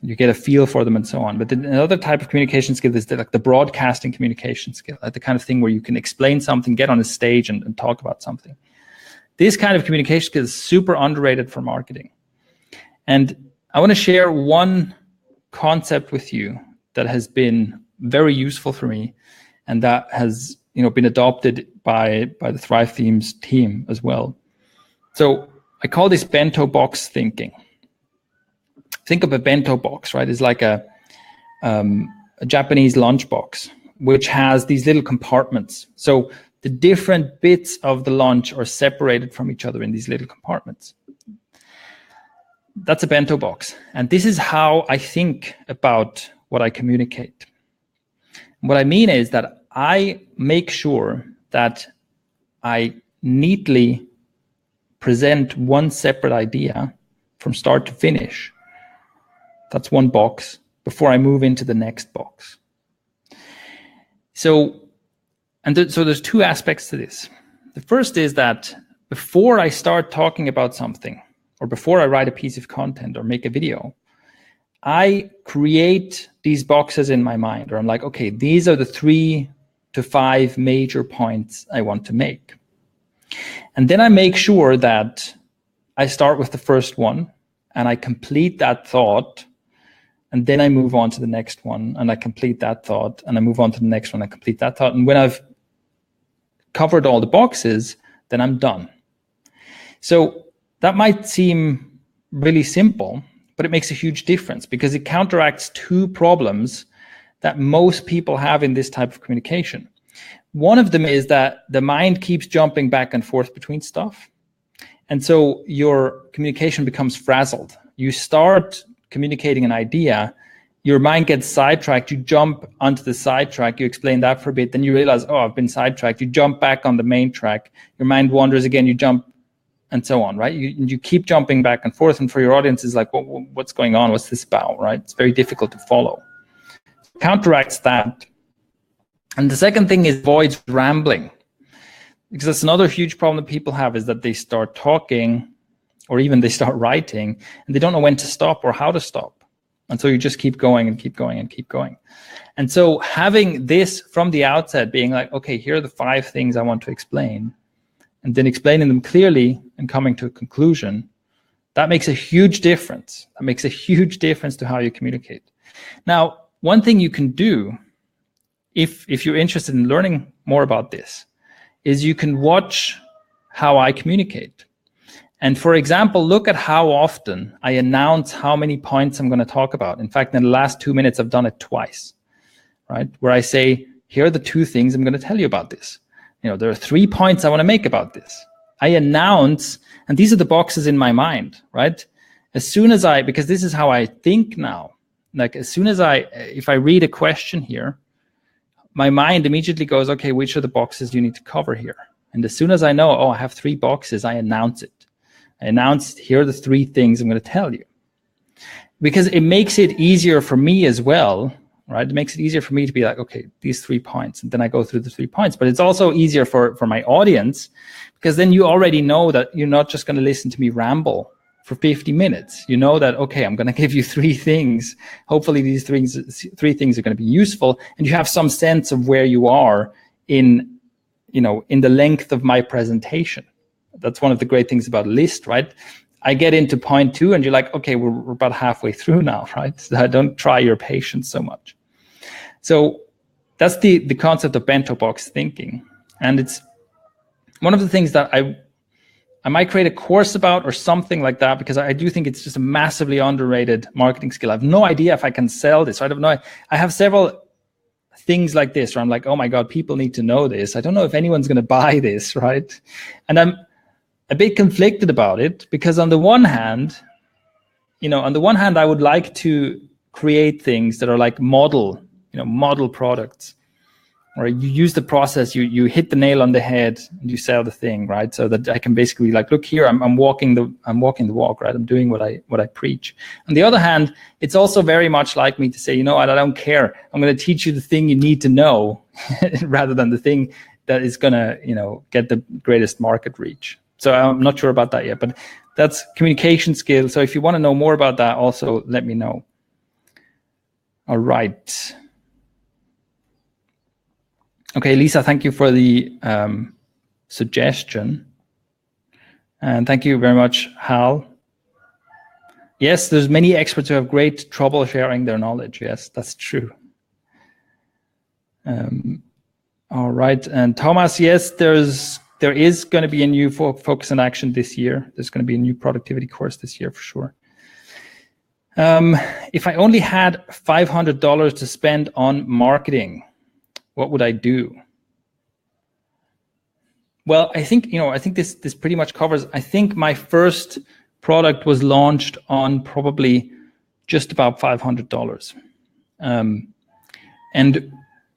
you get a feel for them and so on. But then another type of communication skill is like the broadcasting communication skill, like the kind of thing where you can explain something, get on a stage and talk about something. This kind of communication skill is super underrated for marketing. And I want to share one concept with you that has been very useful for me, and that has been adopted by the Thrive Themes team as well. So I call this Bento box thinking. Think of a bento box, right? It's like a Japanese lunchbox, which has these little compartments. So the different bits of the lunch are separated from each other in these little compartments. That's a bento box. And this is how I think about what I communicate. What I mean is that I make sure that I neatly present one separate idea from start to finish. That's one box before I move into the next box. So there's two aspects to this. The first is that before I start talking about something, or before I write a piece of content or make a video, I create these boxes in my mind, or I'm like, okay, these are the 3 to 5 major points I want to make. And then I make sure that I start with the first one and I complete that thought. And then I move on to the next one and I complete that thought, and I move on to the next one and complete that thought. And when I've covered all the boxes, then I'm done. So that might seem really simple, but it makes a huge difference because it counteracts 2 problems that most people have in this type of communication. One of them is that the mind keeps jumping back and forth between stuff. And so your communication becomes frazzled. You start communicating an idea, your mind gets sidetracked, you jump onto the sidetrack, you explain that for a bit, then you realize, oh, I've been sidetracked, you jump back on the main track, your mind wanders again, you jump, and so on, right? You keep jumping back and forth, and for your audience, it's like, what's going on? What's this about, right? It's very difficult to follow. Counteracts that. And the second thing is avoids rambling, because that's another huge problem that people have, is that they start talking, or even they start writing, and they don't know when to stop or how to stop. And so you just keep going and keep going and keep going. And so having this from the outset, being like, okay, here are the 5 things I want to explain, and then explaining them clearly and coming to a conclusion, that makes a huge difference. That makes a huge difference to how you communicate. Now, one thing you can do, if you're interested in learning more about this, is you can watch how I communicate. And for example, look at how often I announce how many points I'm going to talk about. In fact, in the last 2 minutes, I've done it twice, right? Where I say, here are the 2 things I'm going to tell you about this. There are 3 points I want to make about this. I announce, and these are the boxes in my mind, right? As soon as because this is how I think now, like as soon as if I read a question here, my mind immediately goes, okay, which are the boxes you need to cover here? And as soon as I know, oh, I have 3 boxes, I announce it. I announced, here are the 3 things I'm going to tell you. Because it makes it easier for me as well, right? It makes it easier for me to be like, okay, these 3 points, and then I go through the 3 points. But it's also easier for my audience, because then you already know that you're not just going to listen to me ramble for 50 minutes. You know that, okay, I'm going to give you 3 things. Hopefully these 3 things are going to be useful, and you have some sense of where you are in the length of my presentation. That's one of the great things about a list, right? I get into point 2 and you're like, okay, we're about halfway through now, right? So I don't try your patience so much. So that's the concept of bento box thinking. And it's one of the things that I might create a course about or something like that, because I do think it's just a massively underrated marketing skill. I have no idea if I can sell this. I don't know. I have several things like this where I'm like, oh my God, people need to know this. I don't know if anyone's going to buy this, right? And I'm a bit conflicted about it, because on the one hand, I would like to create things that are like model products, or you use the process, you hit the nail on the head and you sell the thing, right? So that I can basically like, look here, I'm walking the walk, right? I'm doing what I preach. On the other hand, it's also very much like me to say, you know what, I don't care. I'm going to teach you the thing you need to know rather than the thing that is going to, get the greatest market reach. So I'm not sure about that yet, but that's communication skills. So if you want to know more about that, also let me know. All right. Okay, Lisa, thank you for the suggestion. And thank you very much, Hal. Yes, there's many experts who have great trouble sharing their knowledge. Yes, that's true. All right. And Thomas, yes, there is going to be a new focus on action this year. There's going to be a new productivity course this year for sure. If I only had $500 to spend on marketing, what would I do? Well, I think this pretty much covers. I think my first product was launched on probably just about $500. And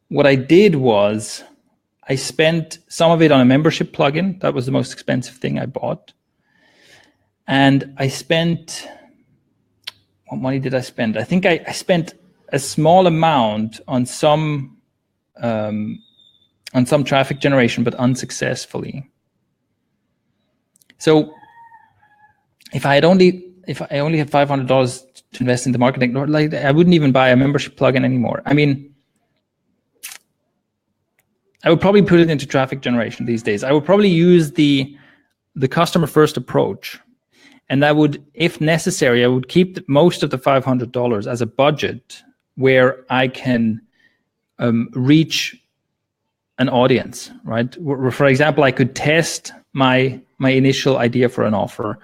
what I did was I spent some of it on a membership plugin. That was the most expensive thing I bought. And I spent, what money did I spend? I think I spent a small amount on some traffic generation, but unsuccessfully. So if I only had $500 to invest in the marketing, like I wouldn't even buy a membership plugin anymore. I mean, I would probably put it into traffic generation these days. I would probably use the customer first approach, and I would, if necessary, I would keep most of the $500 as a budget where I can reach an audience, right? For example, I could test my initial idea for an offer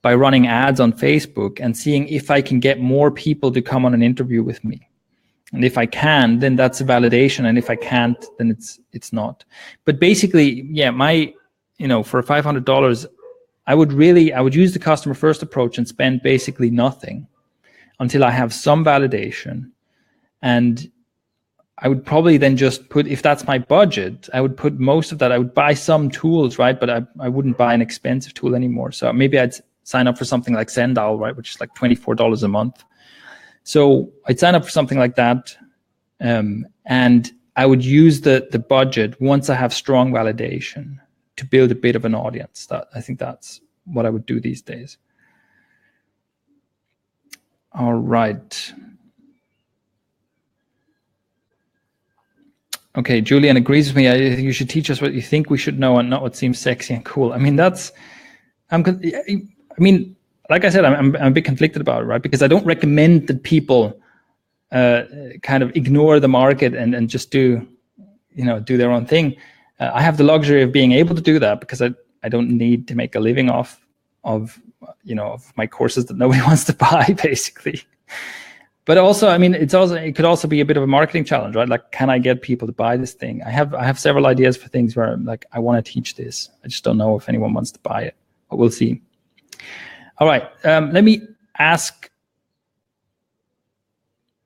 by running ads on Facebook and seeing if I can get more people to come on an interview with me. And if I can, then that's a validation. And if I can't, then it's not. But basically, yeah, for $500, I would use the customer first approach and spend basically nothing until I have some validation. And I would probably then just put, if that's my budget, I would put most of that. I would buy some tools, right? But I wouldn't buy an expensive tool anymore. So maybe I'd sign up for something like Sendal, right? Which is like $24 a month. So I'd sign up for something like that. And I would use the budget once I have strong validation to build a bit of an audience. I think that's what I would do these days. All right. Okay, Julian agrees with me. I think you should teach us what you think we should know and not what seems sexy and cool. I mean, like I said, I'm a bit conflicted about it, right? Because I don't recommend that people kind of ignore the market and just do their own thing. I have the luxury of being able to do that because I don't need to make a living off of my courses that nobody wants to buy, basically. But also, I mean, it could also be a bit of a marketing challenge, right? Like, can I get people to buy this thing? I have several ideas for things where I'm like, I want to teach this. I just don't know if anyone wants to buy it, but we'll see. All right, let me ask.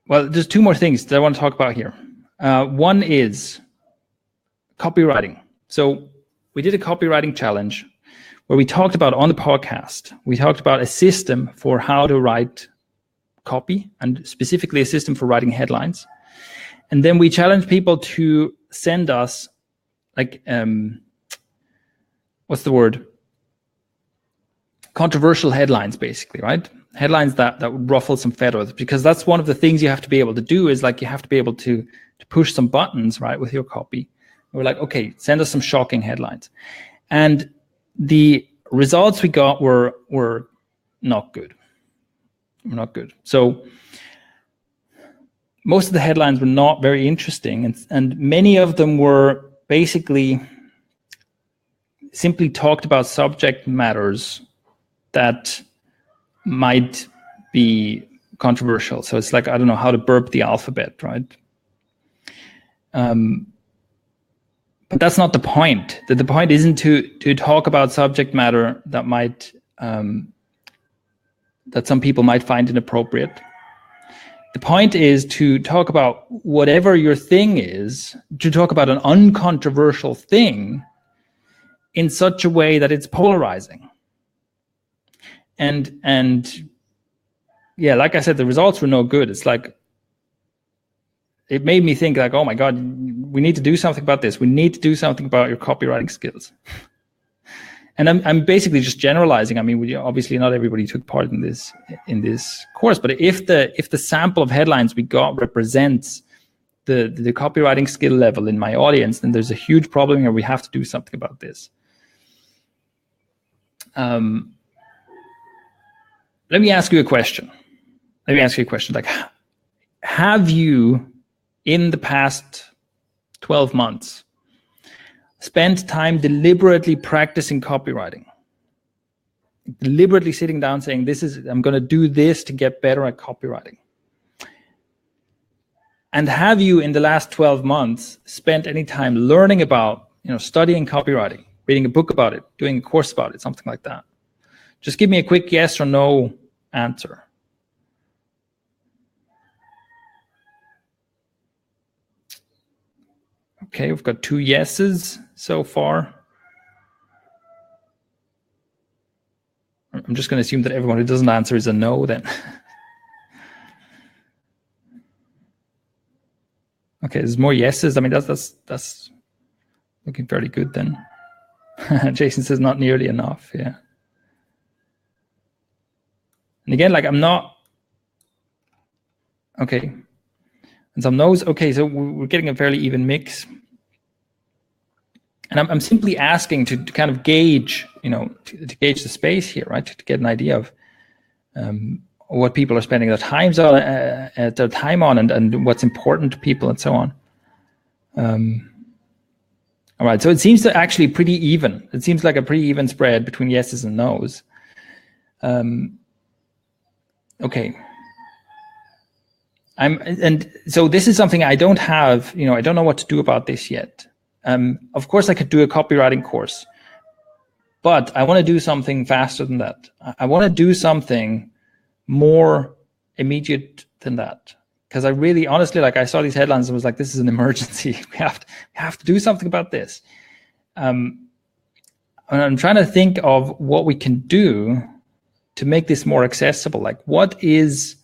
Well, there's 2 more things that I want to talk about here. One is copywriting. So we did a copywriting challenge where we talked about on the podcast, we talked about a system for how to write copy, and specifically a system for writing headlines. And then we challenged people to send us like, what's the word? Controversial headlines, basically, right? Headlines that would ruffle some feathers, because that's one of the things you have to be able to do, is like you have to be able to push some buttons, right, with your copy. We're like, okay, send us some shocking headlines. And the results we got were not good. Not good. So most of the headlines were not very interesting, and many of them were basically simply talked about subject matters that might be controversial. So it's like, I don't know, how to burp the alphabet, right? But that's not the point. The point isn't to talk about subject matter that might that some people might find inappropriate. The point is to talk about whatever your thing is, to talk about an uncontroversial thing in such a way that it's polarizing. And yeah, like I said, the results were no good. It's like, it made me think like, oh my God, we need to do something about this. We need to do something about your copywriting skills. And I'm basically just generalizing. I mean, obviously not everybody took part in this course, but if the sample of headlines we got represents the copywriting skill level in my audience, then there's a huge problem here. We have to do something about this. Let me ask you a question. Like, have you, in the past 12 months, spent time deliberately practicing copywriting? Deliberately sitting down saying, I'm going to do this to get better at copywriting. And have you, in the last 12 months, spent any time learning about, studying copywriting, reading a book about it, doing a course about it, something like that? Just give me a quick yes or no answer. Okay, we've got 2 yeses so far. I'm just going to assume that everyone who doesn't answer is a no then. Okay, there's more yeses. I mean, that's looking fairly good then. Jason says not nearly enough. Yeah. And again, like, I'm not. Okay. And some no's. Okay, so we're getting a fairly even mix. And I'm simply asking to kind of gauge, to gauge the space here, right? To get an idea of what people are spending their time on, and what's important to people, and so on. All right, so it seems to actually pretty even. It seems like a pretty even spread between yeses and nos. Okay. And so this is something I don't have, I don't know what to do about this yet. Of course, I could do a copywriting course, but I want to do something faster than that. I want to do something more immediate than that, because I really, honestly, like, I saw these headlines and was like, this is an emergency. We have to do something about this. And I'm trying to think of what we can do to make this more accessible. Like, what is,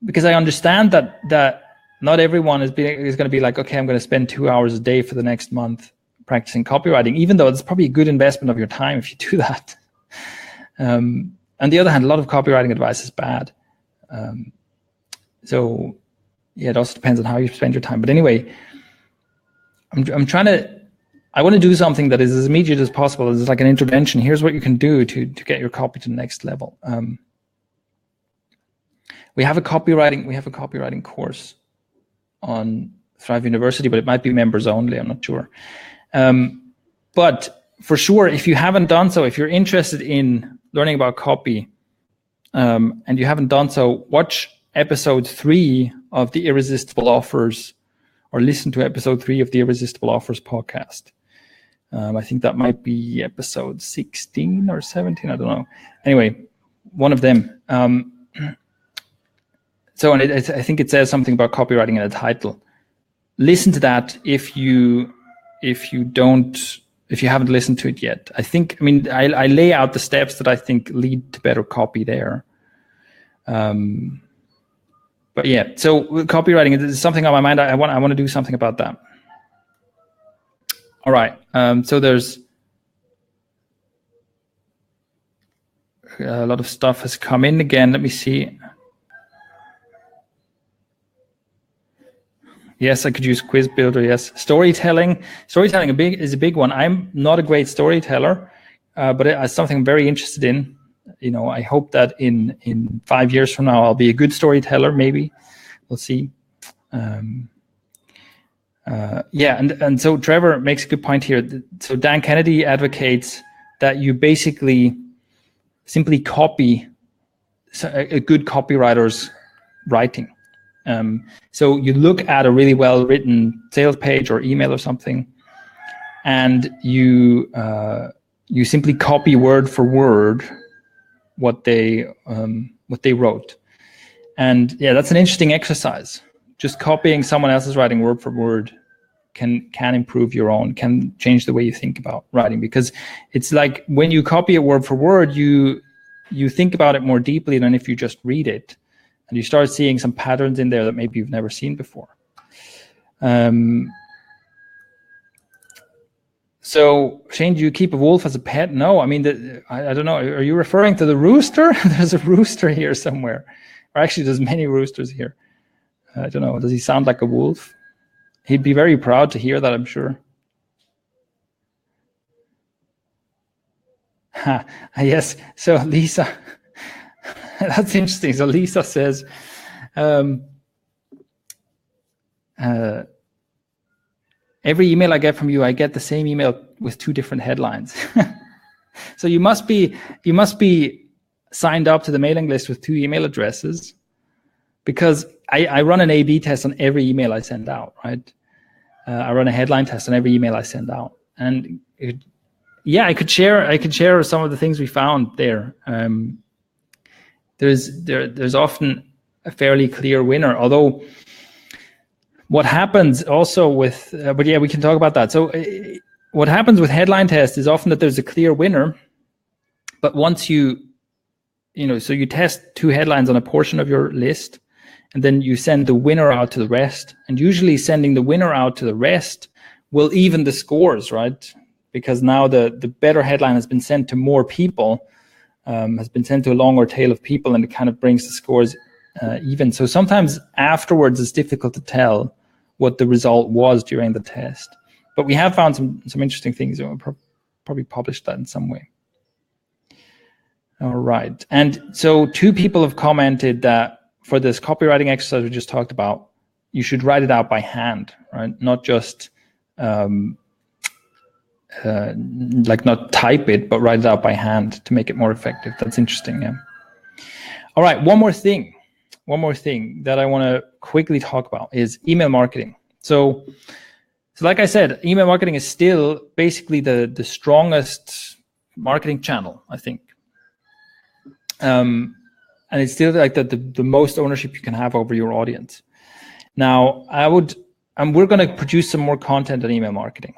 because I understand that not everyone is going to be like, okay, I'm going to spend 2 hours a day for the next month practicing copywriting, even though it's probably a good investment of your time if you do that. On the other hand, a lot of copywriting advice is bad. So yeah, it also depends on how you spend your time. But anyway, I want to do something that is as immediate as possible. It's like an intervention. Here's what you can do to get your copy to the next level. We have a copywriting course on Thrive University, but it might be members only. I'm not sure. But for sure, if you haven't done so, if you're interested in learning about copy, and you haven't done so, watch episode 3 of the Irresistible Offers, or listen to episode 3 of the Irresistible Offers podcast. I think that might be episode 16 or 17. I don't know. Anyway, one of them. So, and I think it says something about copywriting in the title. Listen to that if you don't if you haven't listened to it yet. I lay out the steps that I think lead to better copy there. But yeah, so copywriting is something on my mind. I want to do something about that. All right. So there's a lot of stuff has come in again. Let me see. Yes, I could use quiz builder. Yes, storytelling is a big one. I'm not a great storyteller, but it's something I'm very interested in. I hope that in 5 years from now, I'll be a good storyteller. Maybe we'll see. Yeah, and so Trevor makes a good point here. So Dan Kennedy advocates that you basically simply copy a good copywriter's writing. So you look at a really well-written sales page or email or something, and you simply copy word for word what they wrote. And yeah, that's an interesting exercise. Just copying someone else's writing word for word can improve your own, can change the way you think about writing, because it's like when you copy it word for word, you think about it more deeply than if you just read it, and you start seeing some patterns in there that maybe you've never seen before. So Shane, do you keep a wolf as a pet? No, I mean, I don't know. Are you referring to the rooster? There's a rooster here somewhere, or actually there's many roosters here. I don't know. Does he sound like a wolf? He'd be very proud to hear that, I'm sure. Yes. So Lisa, that's interesting. So Lisa says, every email I get from you, I get the same email with 2 different headlines. So you must be signed up to the mailing list with 2 email addresses, because I run an A/B test on every email I send out, right? I run a headline test on every email I send out, and I could share some of the things we found there. There's often a fairly clear winner, although what happens also with, but yeah, we can talk about that. So what happens with headline tests is often that there's a clear winner, but once so you test 2 headlines on a portion of your list, and then you send the winner out to the rest. And usually sending the winner out to the rest will even the scores, right? Because now the better headline has been sent to more people, has been sent to a longer tail of people, and it kind of brings the scores even. So sometimes afterwards it's difficult to tell what the result was during the test. But we have found some interesting things. We'll probably publish that in some way. All right. And so 2 people have commented that for this copywriting exercise we just talked about, you should write it out by hand, right? Not just not type it, but write it out by hand to make it more effective. That's interesting. Yeah. All right. One more thing that I want to quickly talk about is email marketing. So like I said, email marketing is still basically the strongest marketing channel, I think. And it's still like the most ownership you can have over your audience. Now, we're going to produce some more content on email marketing.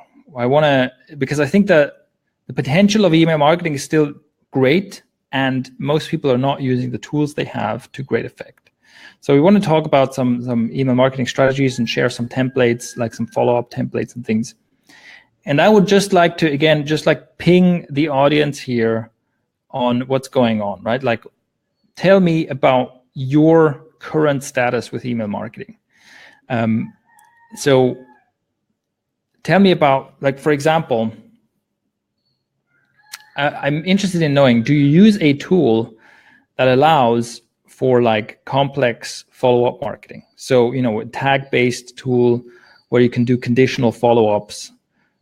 Because I think that the potential of email marketing is still great, and most people are not using the tools they have to great effect. So we want to talk about some email marketing strategies and share some templates, like some follow-up templates and things. And I would just like to, again, just like ping the audience here on what's going on, right? Like, tell me about your current status with email marketing. So tell me about, like, for example, I'm interested in knowing, do you use a tool that allows for like complex follow-up marketing? So, a tag-based tool where you can do conditional follow-ups,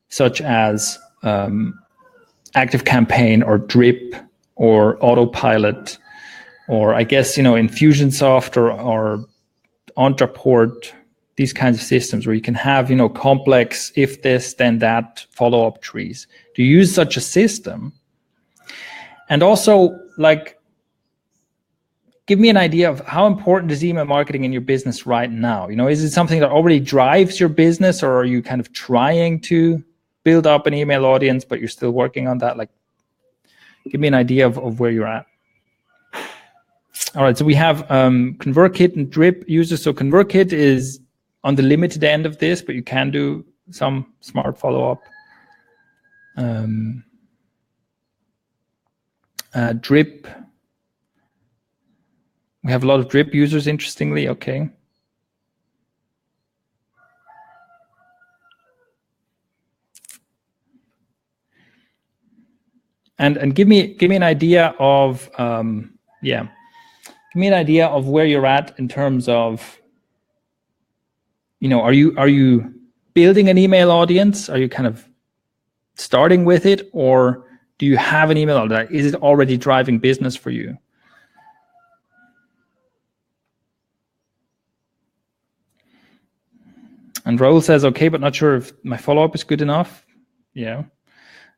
such as ActiveCampaign or Drip or Autopilot, or I guess, Infusionsoft or Ontraport, these kinds of systems where you can have, complex if this, then that follow-up trees. Do you use such a system? And also, like, give me an idea of how important is email marketing in your business right now? Is it something that already drives your business, or are you kind of trying to build up an email audience, but you're still working on that? Like, give me an idea of where you're at. All right, so we have ConvertKit and Drip users. So ConvertKit is on the limited end of this, but you can do some smart follow-up. Drip. We have a lot of Drip users, interestingly. Okay. And give me an idea of give me an idea of where you're at in terms of, are you building an email audience? Are you kind of starting with it, or do you have an email audience? Is it already driving business for you? And Raul says, okay, but not sure if my follow-up is good enough. Yeah.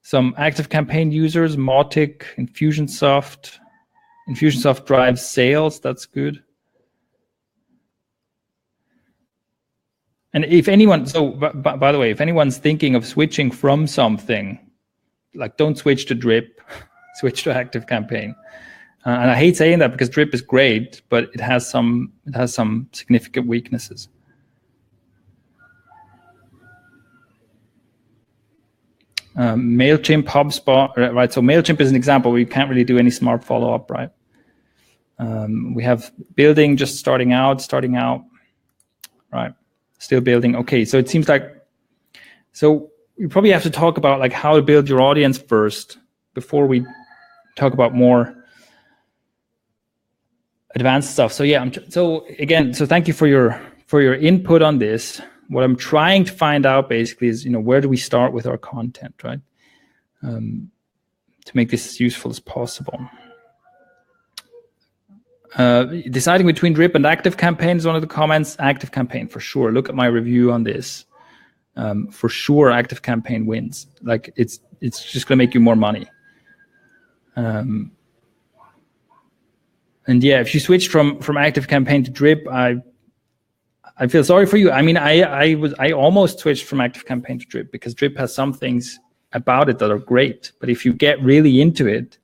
Some ActiveCampaign users, Mautic, Infusionsoft. Infusionsoft drives sales. That's good. And if anyone, so by the way, if anyone's thinking of switching from something, like don't switch to Drip, switch to ActiveCampaign. And I hate saying that because Drip is great, but it has some significant weaknesses. MailChimp, HubSpot, right? So MailChimp is an example where you can't really do any smart follow-up, right? We have building, just starting out, right? Still building. Okay, so it seems like, so you probably have to talk about like how to build your audience first before we talk about more advanced stuff. So yeah, so thank you for your input on this. What I'm trying to find out basically is, where do we start with our content, right? To make this as useful as possible. Deciding between Drip and ActiveCampaign is one of the comments. ActiveCampaign for sure. Look at my review on this. For sure, ActiveCampaign wins. Like it's just gonna make you more money. And yeah, if you switched from ActiveCampaign to Drip, I feel sorry for you. I mean, I almost switched from ActiveCampaign to Drip because Drip has some things about it that are great. But if you get really into it,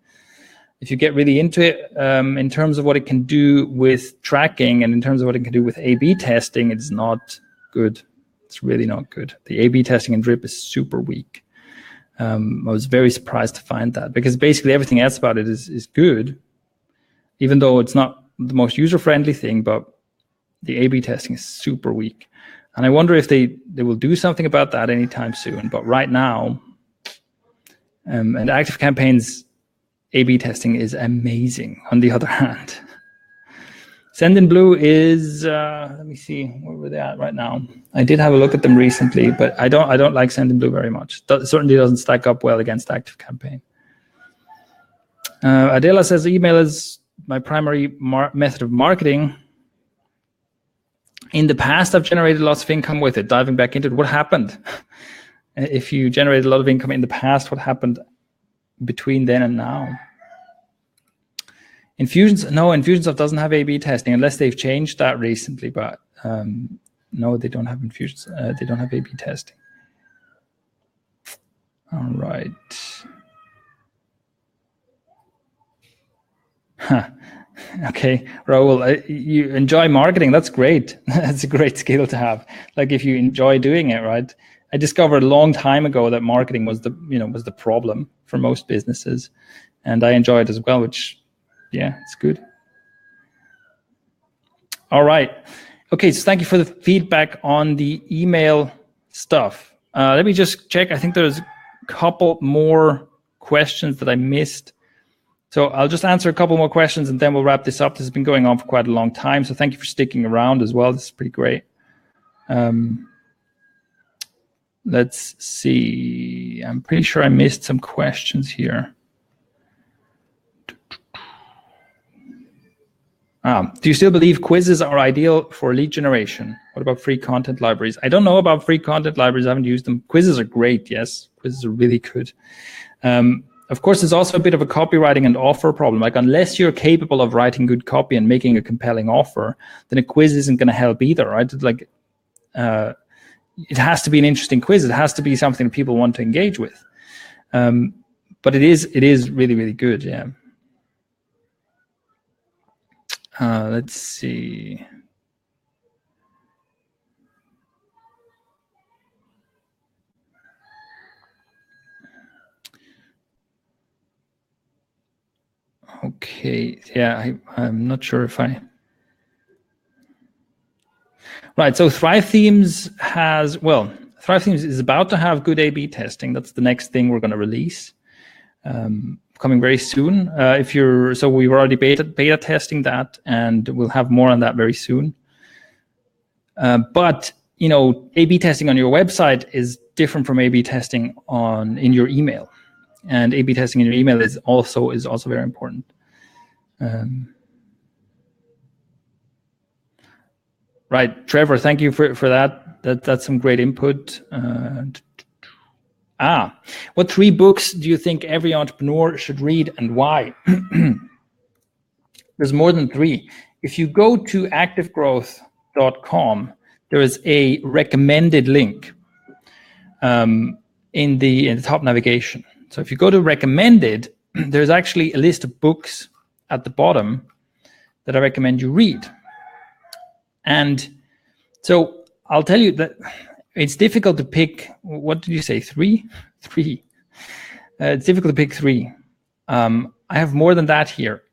in terms of what it can do with tracking and in terms of what it can do with A/B testing, it's not good. It's really not good. The A/B testing in Drip is super weak. I was very surprised to find that because basically everything else about it is good, even though it's not the most user-friendly thing, but the A/B testing is super weak. And I wonder if they will do something about that anytime soon. But right now, and ActiveCampaign's A/B testing is amazing, on the other hand. Sendinblue is, let me see, where were they at right now? I did have a look at them recently, but I don't like Sendinblue very much. That certainly doesn't stack up well against ActiveCampaign. Adela says, email is my primary method of marketing. In the past, I've generated lots of income with it. Diving back into it, what happened? If you generated a lot of income in the past, what happened between then and now? Infusionsoft doesn't have A/B testing unless they've changed that recently. But no, they don't have they don't have A/B testing. All right. Huh. Okay, Raul, you enjoy marketing. That's great. That's a great skill to have. Like if you enjoy doing it, right? I discovered a long time ago that marketing was the problem for most businesses, and I enjoy it as well. Which, yeah, it's good. All right. Okay, so thank you for the feedback on the email stuff. Let me just check. I think there's a couple more questions that I missed. So I'll just answer a couple more questions and then we'll wrap this up. This has been going on for quite a long time. So thank you for sticking around as well. This is pretty great. Let's see. I'm pretty sure I missed some questions here. Do you still believe quizzes are ideal for lead generation? What about free content libraries? I don't know about free content libraries. I haven't used them. Quizzes are great. Yes, quizzes are really good. Of course, there's also a bit of a copywriting and offer problem. Like unless you're capable of writing good copy and making a compelling offer, then a quiz isn't going to help either, right? Like it has to be an interesting quiz. It has to be something that people want to engage with. But it is really, really good. Yeah. Let's see. Okay. Yeah, I'm not sure if I. Right. So Thrive Themes Thrive Themes is about to have good A/B testing. That's the next thing we're going to release, coming very soon. We were already beta testing that, and we'll have more on that very soon. But A/B testing on your website is different from A/B testing in your email, and A/B testing in your email is also very important. Right, Trevor, thank you for that. That's some great input. What 3 books do you think every entrepreneur should read, and why? There's more than 3. If you go to ActiveGrowth.com, there is a recommended link in the top navigation. So if you go to recommended, there's actually a list of books at the bottom that I recommend you read. And so I'll tell you that it's difficult to pick. What did you say? 3? 3. It's difficult to pick 3. I have more than that here.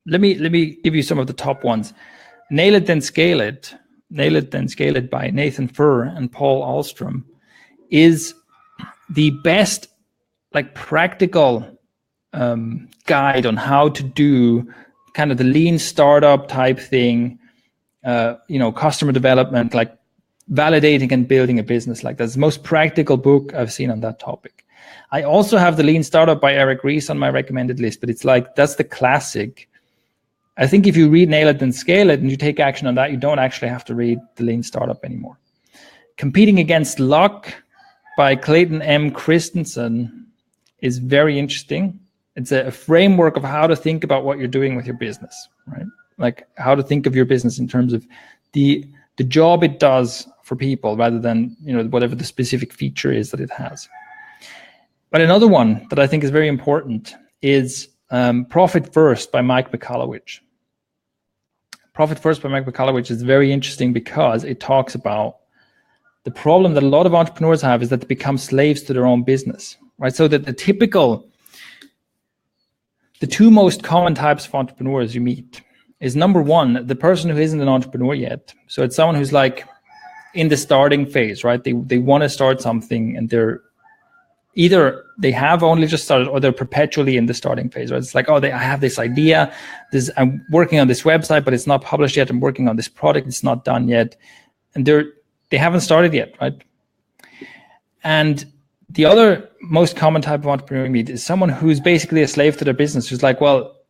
Let me give you some of the top ones. Nail It Then Scale It. Nail It Then Scale It by Nathan Furr and Paul Ahlstrom is the best practical guide on how to do kind of the lean startup type thing. Customer development, like validating and building a business like that. It's the most practical book I've seen on that topic. I also have The Lean Startup by Eric Ries on my recommended list, but it's that's the classic. I think if you read Nail It Then Scale It and you take action on that, you don't actually have to read The Lean Startup anymore. Competing Against Luck by Clayton M. Christensen is very interesting. It's a framework of how to think about what you're doing with your business, right? Like how to think of your business in terms of the job it does for people rather than whatever the specific feature is that it has. But another one that I think is very important is Profit First by Mike Michalowicz. Profit First by Mike Michalowicz is very interesting because it talks about the problem that a lot of entrepreneurs have is that they become slaves to their own business, right? So that the 2 most common types of entrepreneurs you meet is, number 1, the person who isn't an entrepreneur yet. So it's someone who's in the starting phase, right? They want to start something, and they're either they have only just started or they're perpetually in the starting phase, right? It's I have this idea, I'm working on this website, but it's not published yet. I'm working on this product, it's not done yet, and they haven't started yet, right? And the other most common type of entrepreneur you meet is someone who's basically a slave to their business, who's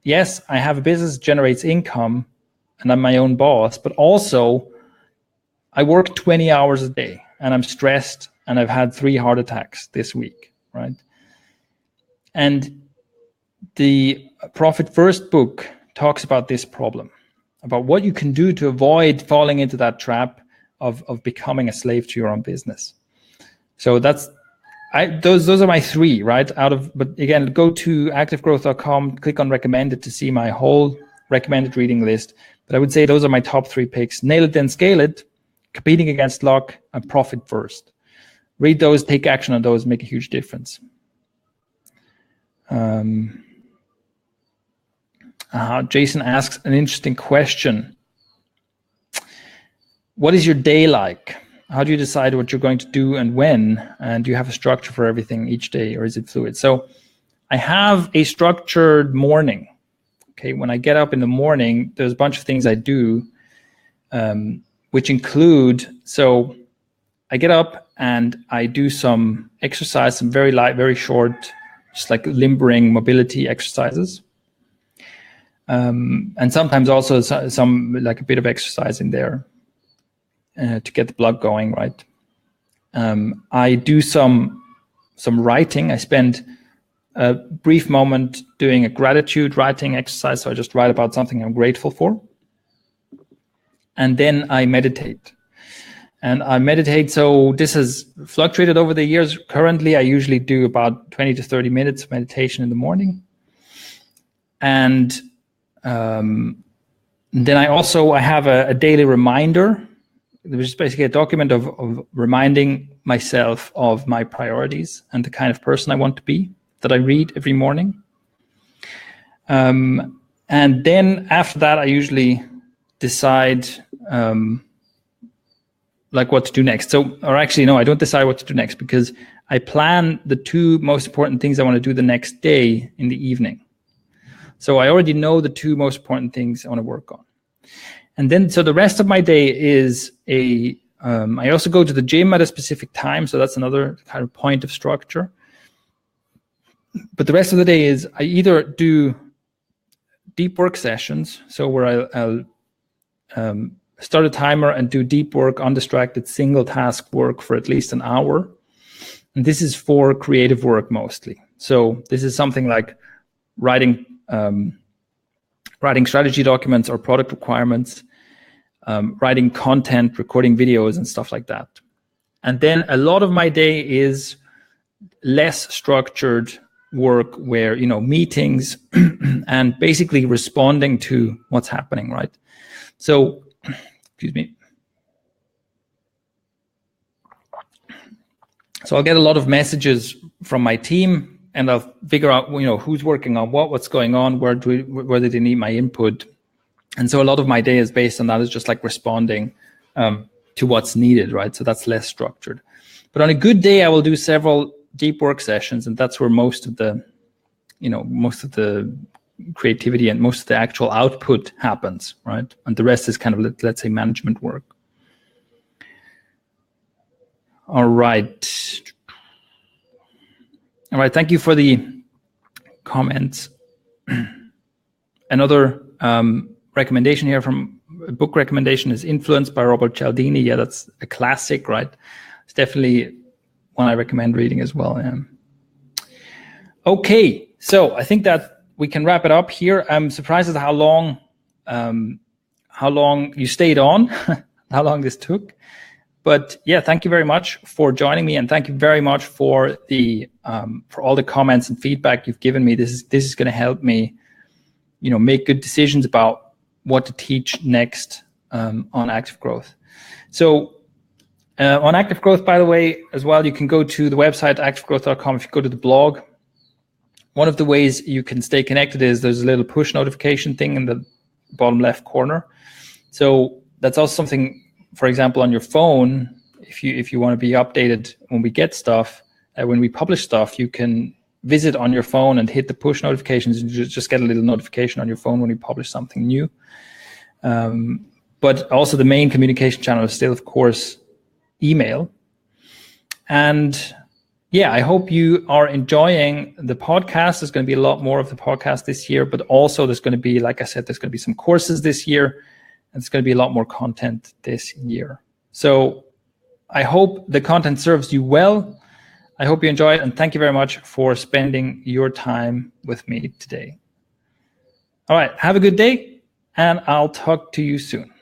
yes, I have a business, generates income, and I'm my own boss, but also I work 20 hours a day and I'm stressed and I've had 3 heart attacks this week, right? And the Profit First book talks about this problem, about what you can do to avoid falling into that trap of becoming a slave to your own business. So those are my 3, right? But again, go to activegrowth.com, click on recommended to see my whole recommended reading list. But I would say those are my top 3 picks. Nail It Then Scale It, Competing Against Luck, and Profit First. Read those, take action on those, make a huge difference. Jason asks an interesting question. What is your day like? How do you decide what you're going to do and when? And do you have a structure for everything each day, or is it fluid? So I have a structured morning. Okay, when I get up in the morning, there's a bunch of things I do, which include, so I get up and I do some exercise, some very light, very short, just limbering mobility exercises. And sometimes also some a bit of exercise in there. To get the blood going, right? I do some writing. I spend a brief moment doing a gratitude writing exercise. So I just write about something I'm grateful for. And then I meditate. And I meditate. So this has fluctuated over the years. Currently, I usually do about 20 to 30 minutes of meditation in the morning. And then I have a daily reminder, which is basically a document of reminding myself of my priorities and the kind of person I want to be, that I read every morning. And then after that, I usually decide like what to do next. So, or actually, no, I don't decide what to do next, because I plan the 2 most important things I want to do the next day in the evening. So I already know the 2 most important things I want to work on. And then, so the rest of my day is I also go to the gym at a specific time. So that's another kind of point of structure. But the rest of the day is I either do deep work sessions. So where I'll start a timer and do deep work, undistracted, single task work for at least an hour. And this is for creative work mostly. So this is something like writing strategy documents or product requirements, writing content, recording videos and stuff like that. And then a lot of my day is less structured work where, meetings and basically responding to what's happening, right? So, excuse me. So I'll get a lot of messages from my team, and I'll figure out, who's working on what's going on, where do they need my input. And so a lot of my day is based on that. It's just like responding to what's needed, right? So that's less structured. But on a good day, I will do several deep work sessions, and that's where most of the creativity and most of the actual output happens, right? And the rest is kind of, let's say, management work. All right. Thank you for the comments. Another recommendation here from a book recommendation is Influence by Robert Cialdini. Yeah, that's a classic, right? It's definitely one I recommend reading as well. Yeah. Okay, so I think that we can wrap it up here. I'm surprised at how long you stayed on, how long this took. But yeah, thank you very much for joining me, and thank you very much for all the comments and feedback you've given me. This is going to help me, make good decisions about what to teach next on ActiveGrowth. So on ActiveGrowth, by the way, as well, you can go to the website activegrowth.com. If you go to the blog, one of the ways you can stay connected is there's a little push notification thing in the bottom left corner. So that's also something, for example, on your phone, if you want to be updated when we get stuff, when we publish stuff, you can visit on your phone and hit the push notifications, and just get a little notification on your phone when we publish something new. But also the main communication channel is still, of course, email. And yeah, I hope you are enjoying the podcast. There's going to be a lot more of the podcast this year, but also there's going to be, like I said, there's going to be some courses this year, and it's going to be a lot more content this year. So I hope the content serves you well. I hope you enjoy it, and thank you very much for spending your time with me today. All right, have a good day, and I'll talk to you soon.